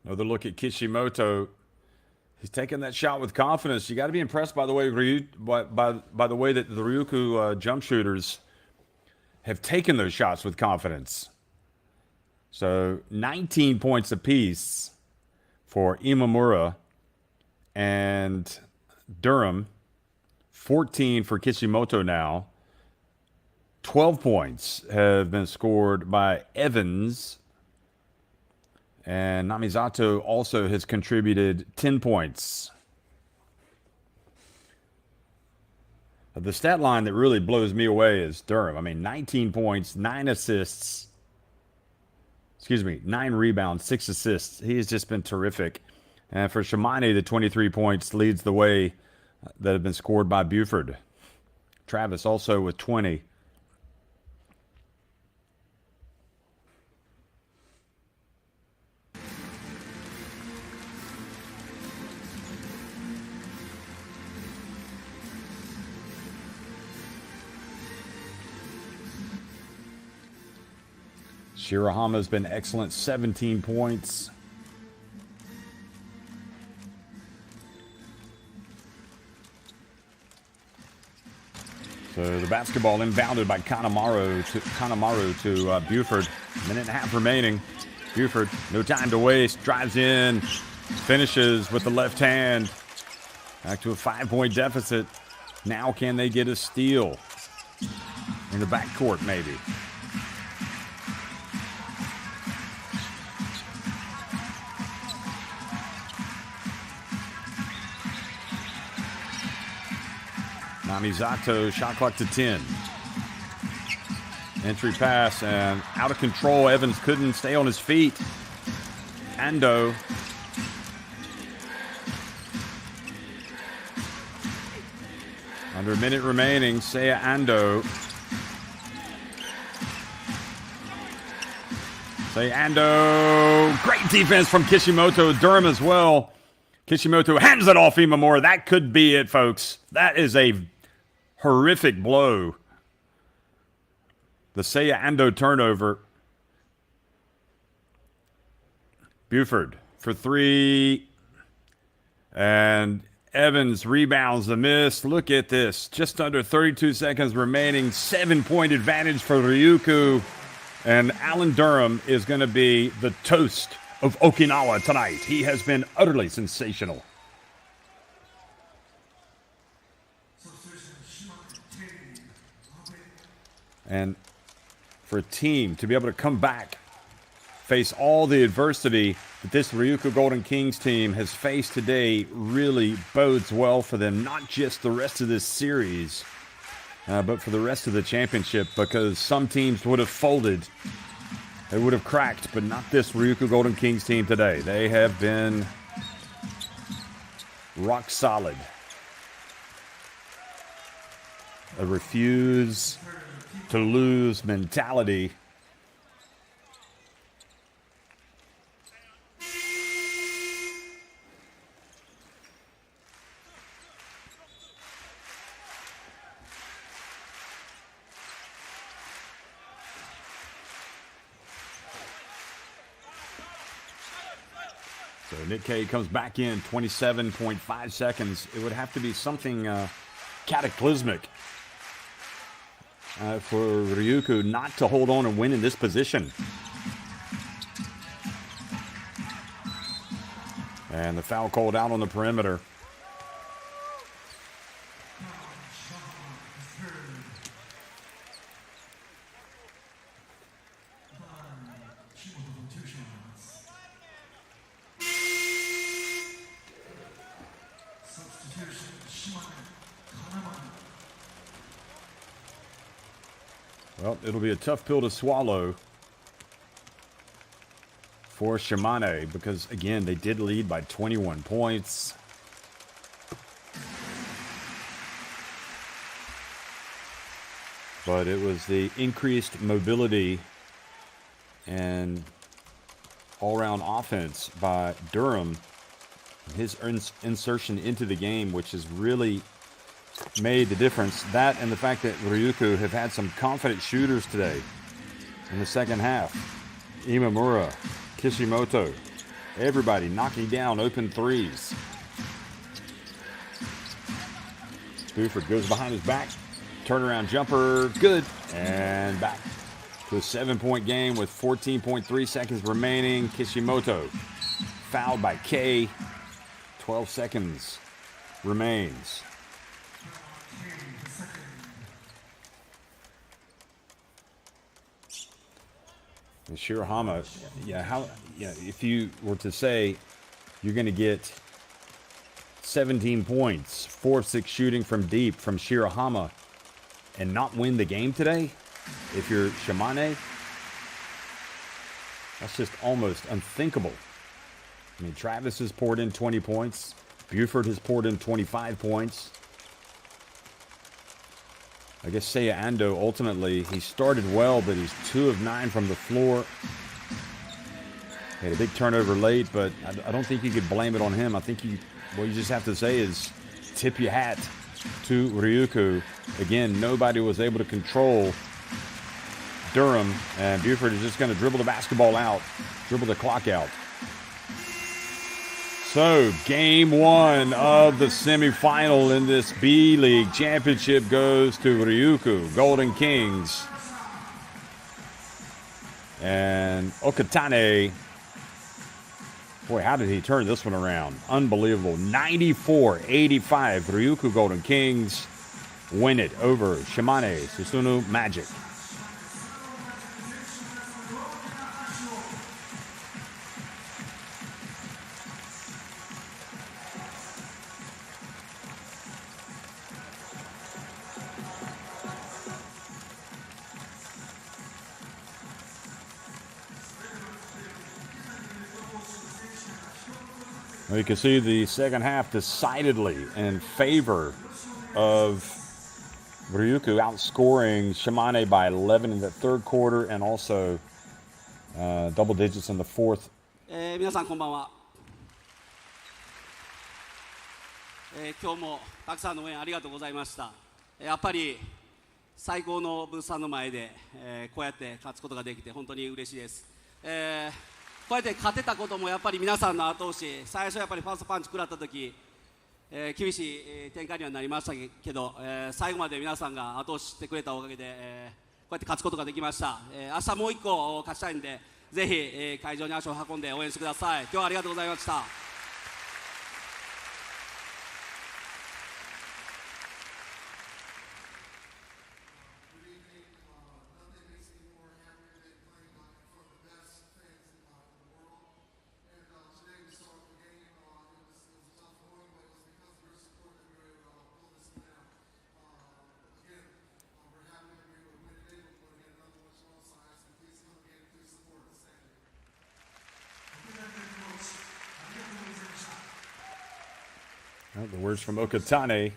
Another look at Kishimoto. He's taking that shot with confidence. You got to be impressed by the way by the way that the Ryukyu jump shooters have taken those shots with confidence. So 19 points apiece for Imamura and Durham. 14 for Kishimoto now. 12 points have been scored by Evans. And Namizato also has contributed 10 points. The stat line that really blows me away is Durham. I mean, 19 points, 9 assists. 9 rebounds, 6 assists. He has just been terrific. And for Shimane, the 23 points leads the way that have been scored by Buford. Travis also with 20. Shirahama's been excellent, 17 points. So the basketball inbounded by Kanemaru to Buford. Minute and a half remaining. Buford, no time to waste, drives in, finishes with the left hand. Back to a 5-point deficit. Now can they get a steal? In the backcourt, maybe. Namizato, shot clock to 10. Entry pass and out of control. Evans couldn't stay on his feet. Ando. Under a minute remaining, Seiya Ando. Seiya Ando. Great defense from Kishimoto. Durham as well. Kishimoto hands it off Imamura. That could be it, folks. That is a horrific blow. The Seiya Ando turnover. Buford for 3. And Evans rebounds the miss. Look at this. Just under 32 seconds remaining. 7-point advantage for Ryukyu. And Alan Durham is going to be the toast of Okinawa tonight. He has been utterly sensational. And for a team to be able to come back, face all the adversity that this Ryukyu Golden Kings team has faced today, really bodes well for them, not just the rest of this series, but for the rest of the championship, because some teams would have folded, they would have cracked, but not this Ryukyu Golden Kings team today. They have been rock solid. A refuse to lose mentality. So Nikkei comes back in 27.5 seconds. It would have to be something cataclysmic for Ryukyu not to hold on and win in this position. And the foul called out on the perimeter. Well, it'll be a tough pill to swallow for Shimane because, again, they did lead by 21 points. But it was the increased mobility and all-around offense by Durham, his insertion into the game, which has really made the difference. That and the fact that Ryukyu have had some confident shooters today in the second half. Imamura, Kishimoto, everybody knocking down open threes. Buford goes behind his back. Turnaround jumper, good. And back to a 7-point game with 14.3 seconds remaining. Kishimoto fouled by K. 12 seconds remains. And Shirahama, if you were to say you're going to get 17 points, 4 of 6 shooting from deep from Shirahama and not win the game today, if you're Shimane, that's just almost unthinkable. I mean, Travis has poured in 20 points. Buford has poured in 25 points. I guess Seiya Ando, ultimately, he started well, but he's 2 of 9 from the floor. He had a big turnover late, but I don't think you could blame it on him. I think what you just have to say is tip your hat to Ryukyu. Again, nobody was able to control Durham, and Buford is just going to dribble the basketball out, dribble the clock out. So, game 1 of the semifinal in this B.LEAGUE championship goes to Ryukyu Golden Kings. And Okatane, boy, how did he turn this one around? Unbelievable. 94-85, Ryukyu Golden Kings win it over Shimane Susanoo Magic. Well, you can see the second half decidedly in favor of Ryukyu, outscoring Shimane by 11 in the third quarter and also double digits in the fourth. 皆さんこんばんは。今日もたくさんの応援ありがとうございました。やっぱり最高のブースさんの前で、こうやって勝つことができて本当に嬉しいです。こうやって勝てたこともやっぱり皆さんの後押し、最初やっぱりファーストパンチ食らった時、厳しい展開にはなりましたけど、最後まで皆さんが後押ししてくれたおかげで、こうやって勝つことができました。明日もう一個勝ちたいんで、ぜひ、会場に足を運んで応援してください。今日はありがとうございました。Well, the words from Okatane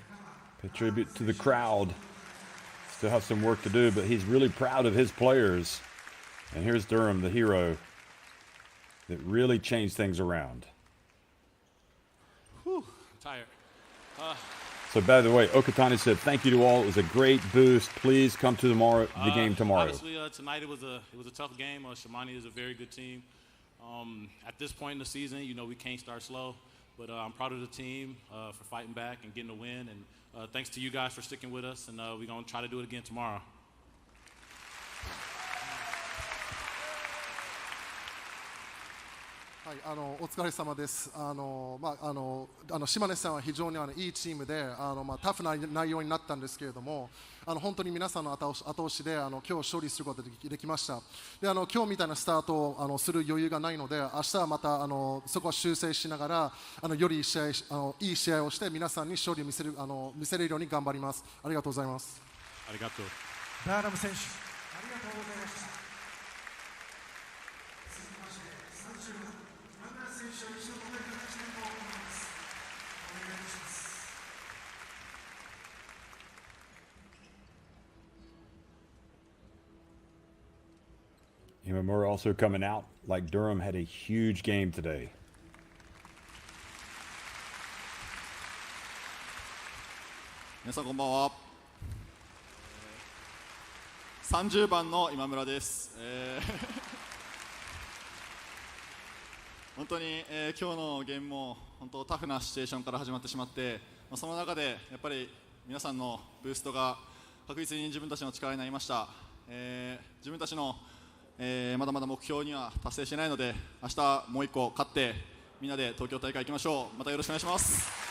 pay tribute to the crowd. Still have some work to do, but he's really proud of his players. And here's Durham, the hero that really changed things around. Whew, tired. So, by the way, Okatane said, "Thank you to all. It was a great boost. Please come to the game tomorrow." Obviously, tonight it was a tough game. Shimane is a very good team. At this point in the season, you know, we can't start slow, but I'm proud of the team for fighting back and getting a win. And thanks to you guys for sticking with us. And we're gonna try to do it again tomorrow. はい、お疲れ様です。島根さんは非常にいいチームで、タフな内容になったんですけれども、本当に皆さんの後押しで、今日勝利することができました。で、今日みたいなスタートをする余裕がないので、明日はまたそこは修正しながら、よりいい試合をして皆さんに勝利を見せれるように頑張ります。ありがとうございます。ありがとう。ダーラム選手、ありがとうございました。 Imamura also coming out like Durham had a huge game today. 皆さんこんばんは。30番の今村です。本当に、今日のゲームも本当タフなシチュエーションから始まってしまって、その中でやっぱり皆さんのブーストが確実に自分たちの力になりました。自分たちのまだまだ目標には達成していないので、明日もう一個勝ってみんなで東京大会行きましょう。またよろしくお願いします。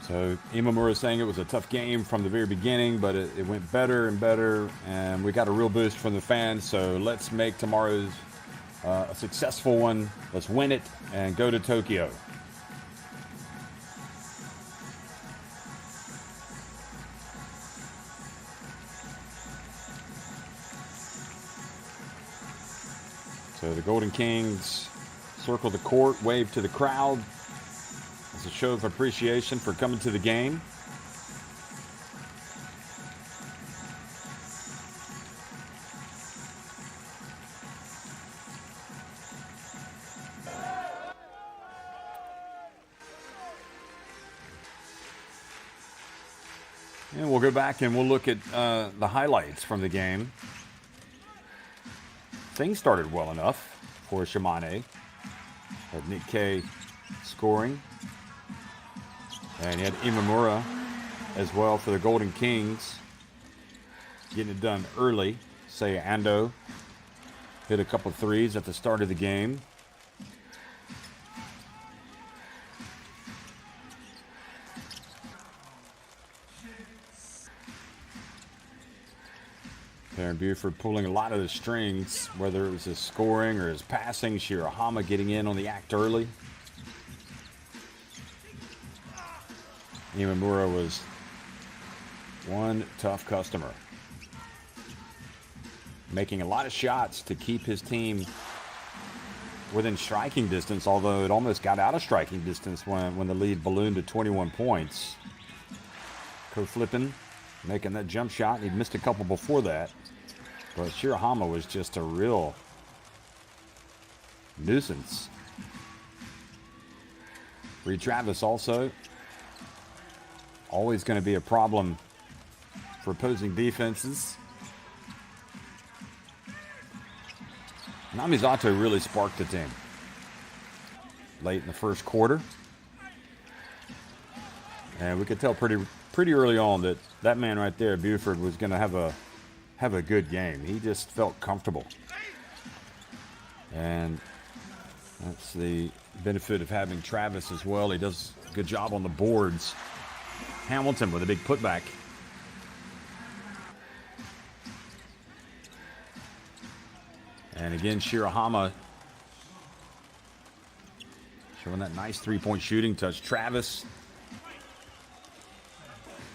So Imamura is saying it was a tough game from the very beginning, but it went better and better, and we got a real boost from the fans. So let's make tomorrow's a successful one. Let's win it and go to Tokyo. So the Golden Kings circle the court, wave to the crowd. It's a show of appreciation for coming to the game. And we'll go back and we'll look at the highlights from the game. Things started well enough for Shimane. Had Nick K scoring. And he had Imamura as well for the Golden Kings. Getting it done early. Seiya Ando hit a couple threes at the start of the game. Perrin Buford pulling a lot of the strings, whether it was his scoring or his passing. Shirahama getting in on the act early. Imamura was one tough customer, making a lot of shots to keep his team within striking distance, although it almost got out of striking distance when the lead ballooned to 21 points. Co-flipping making that jump shot. He'd missed a couple before that. But Shirahama was just a real nuisance. Reid Travis also always going to be a problem for opposing defenses. Namizato really sparked the team late in the first quarter. And we could tell pretty early on that that man right there, Buford, was going to have a good game. He just felt comfortable. And that's the benefit of having Travis as well. He does a good job on the boards. Hamilton with a big putback. And again, Shirahama showing that nice three-point shooting touch. Travis,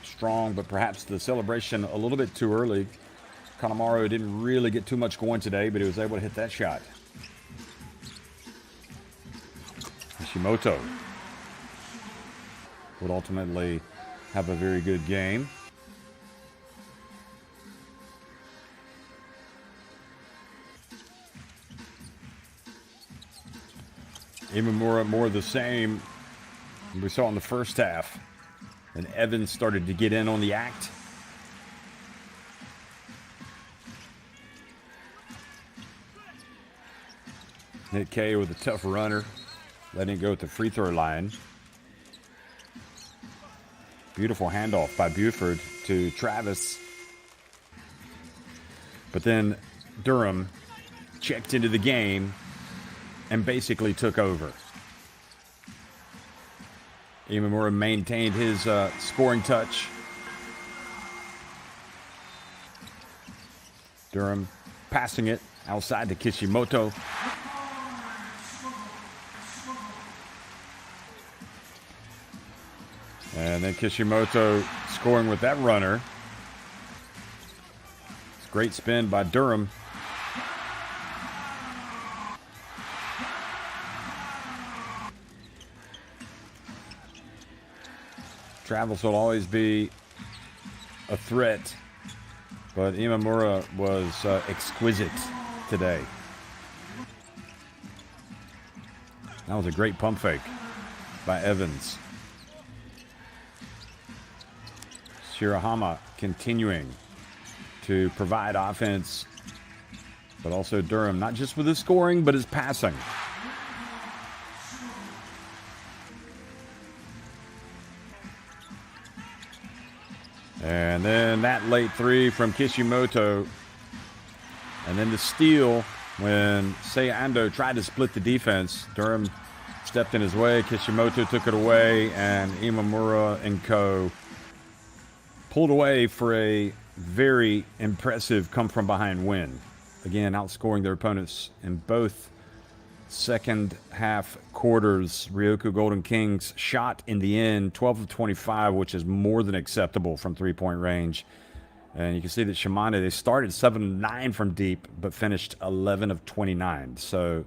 strong, but perhaps the celebration a little bit too early. Kanemaru didn't really get too much going today, but he was able to hit that shot. Hashimoto would ultimately have a very good game. Imamura more of the same we saw in the first half. And Evans started to get in on the act. Nick K with a tough runner, letting it go at the free throw line. Beautiful handoff by Buford to Travis. But then Durham checked into the game and basically took over. Imamura maintained his scoring touch. Durham passing it outside to Kishimoto. And then Kishimoto scoring with that runner. It's a great spin by Durham. Travis will always be a threat, but Imamura was exquisite today. That was a great pump fake by Evans. Shirahama continuing to provide offense, but also Durham, not just with his scoring, but his passing. And then that late three from Kishimoto. And then the steal when Seiya Ando tried to split the defense. Durham stepped in his way. Kishimoto took it away. And Imamura and co. pulled away for a very impressive come-from-behind win. Again, outscoring their opponents in both second half quarters. Ryukyu Golden Kings shot in the end 12 of 25, which is more than acceptable from three-point range. And you can see that Shimane, they started 7 of 9 from deep, but finished 11 of 29. So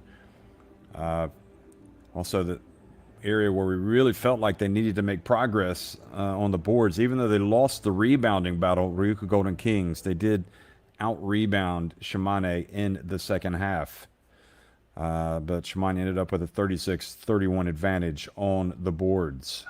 also the area where we really felt like they needed to make progress on the boards. Even though they lost the rebounding battle, Ryukyu Golden Kings, they did out-rebound Shimane in the second half. But Shimane ended up with a 36-31 advantage on the boards.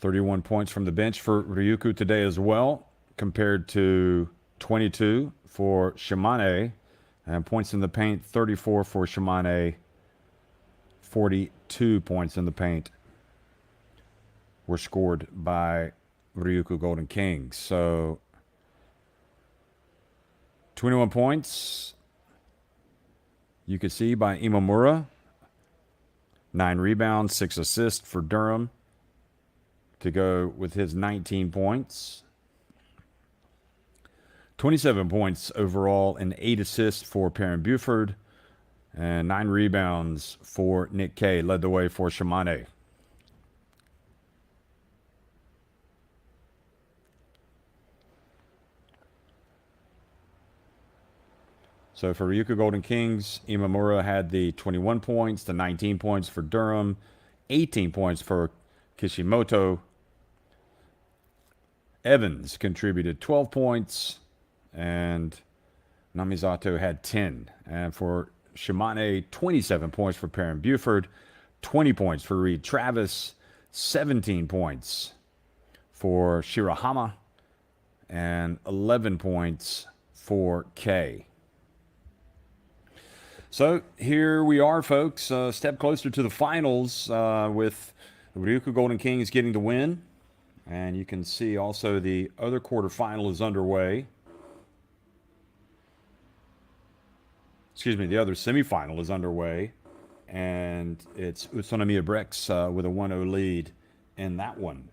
"31 points from the bench for Ryukyu today as well, compared to 22 for Shimane. And points in the paint, 34 for Shimane. 42 points in the paint were scored by Ryukyu Golden Kings. So 21 points you could see by Imamura. 9 rebounds, 6 assists for Durham to go with his 19 points. 27 points overall and 8 assists for Perrin Buford. And 9 rebounds for Nick K. Led the way for Shimane. So for Ryukyu Golden Kings, Imamura had the 21 points, the 19 points for Durham, 18 points for Kishimoto. Evans contributed 12 points, and Namizato had 10. And for Shimane, 27 points for Perrin Buford, 20 points for Reid Travis, 17 points for Shirahama, and 11 points for K. So here we are, folks, a step closer to the finals with Ryukyu Golden Kings getting the win. And you can see also the other quarterfinal is underway. Excuse me, the other semifinal is underway. And it's Utsunomiya Brex with a 1-0 lead in that one.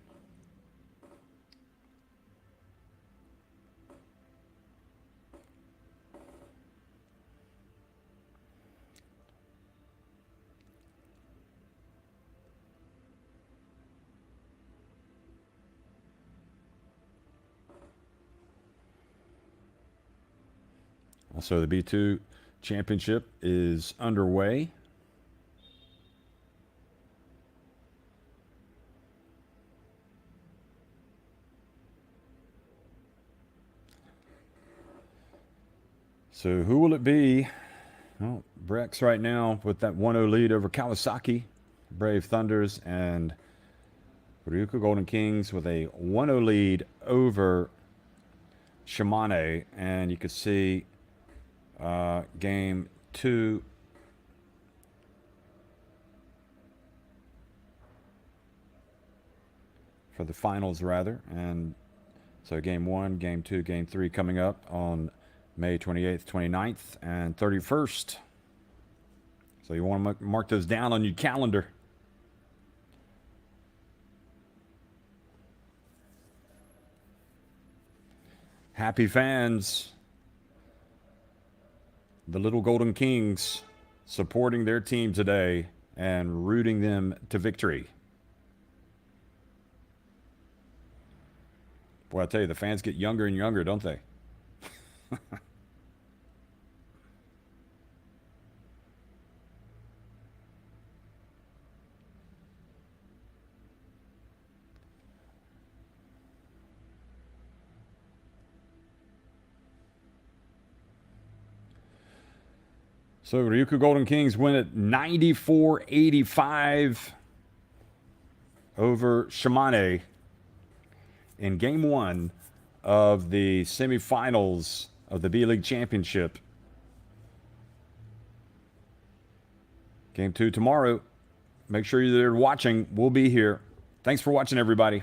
Also, the B2 championship is underway. So who will it be? Well, Brex right now with that 1-0 lead over Kawasaki, Brave Thunders, and Ryukyu Golden Kings with a 1-0 lead over Shimane. And you can see game 2 for the finals, rather. And so game 1, game 2, game 3 coming up on May 28th, 29th, and 31st. So you want to mark those down on your calendar. Happy fans. The little Golden Kings supporting their team today and rooting them to victory. Boy, I tell you, the fans get younger and younger, don't they? So Ryukyu Golden Kings win at 94-85 over Shimane in game 1 of the semifinals of the B.LEAGUE Championship. Game 2 tomorrow. Make sure you're there watching. We'll be here. Thanks for watching, everybody.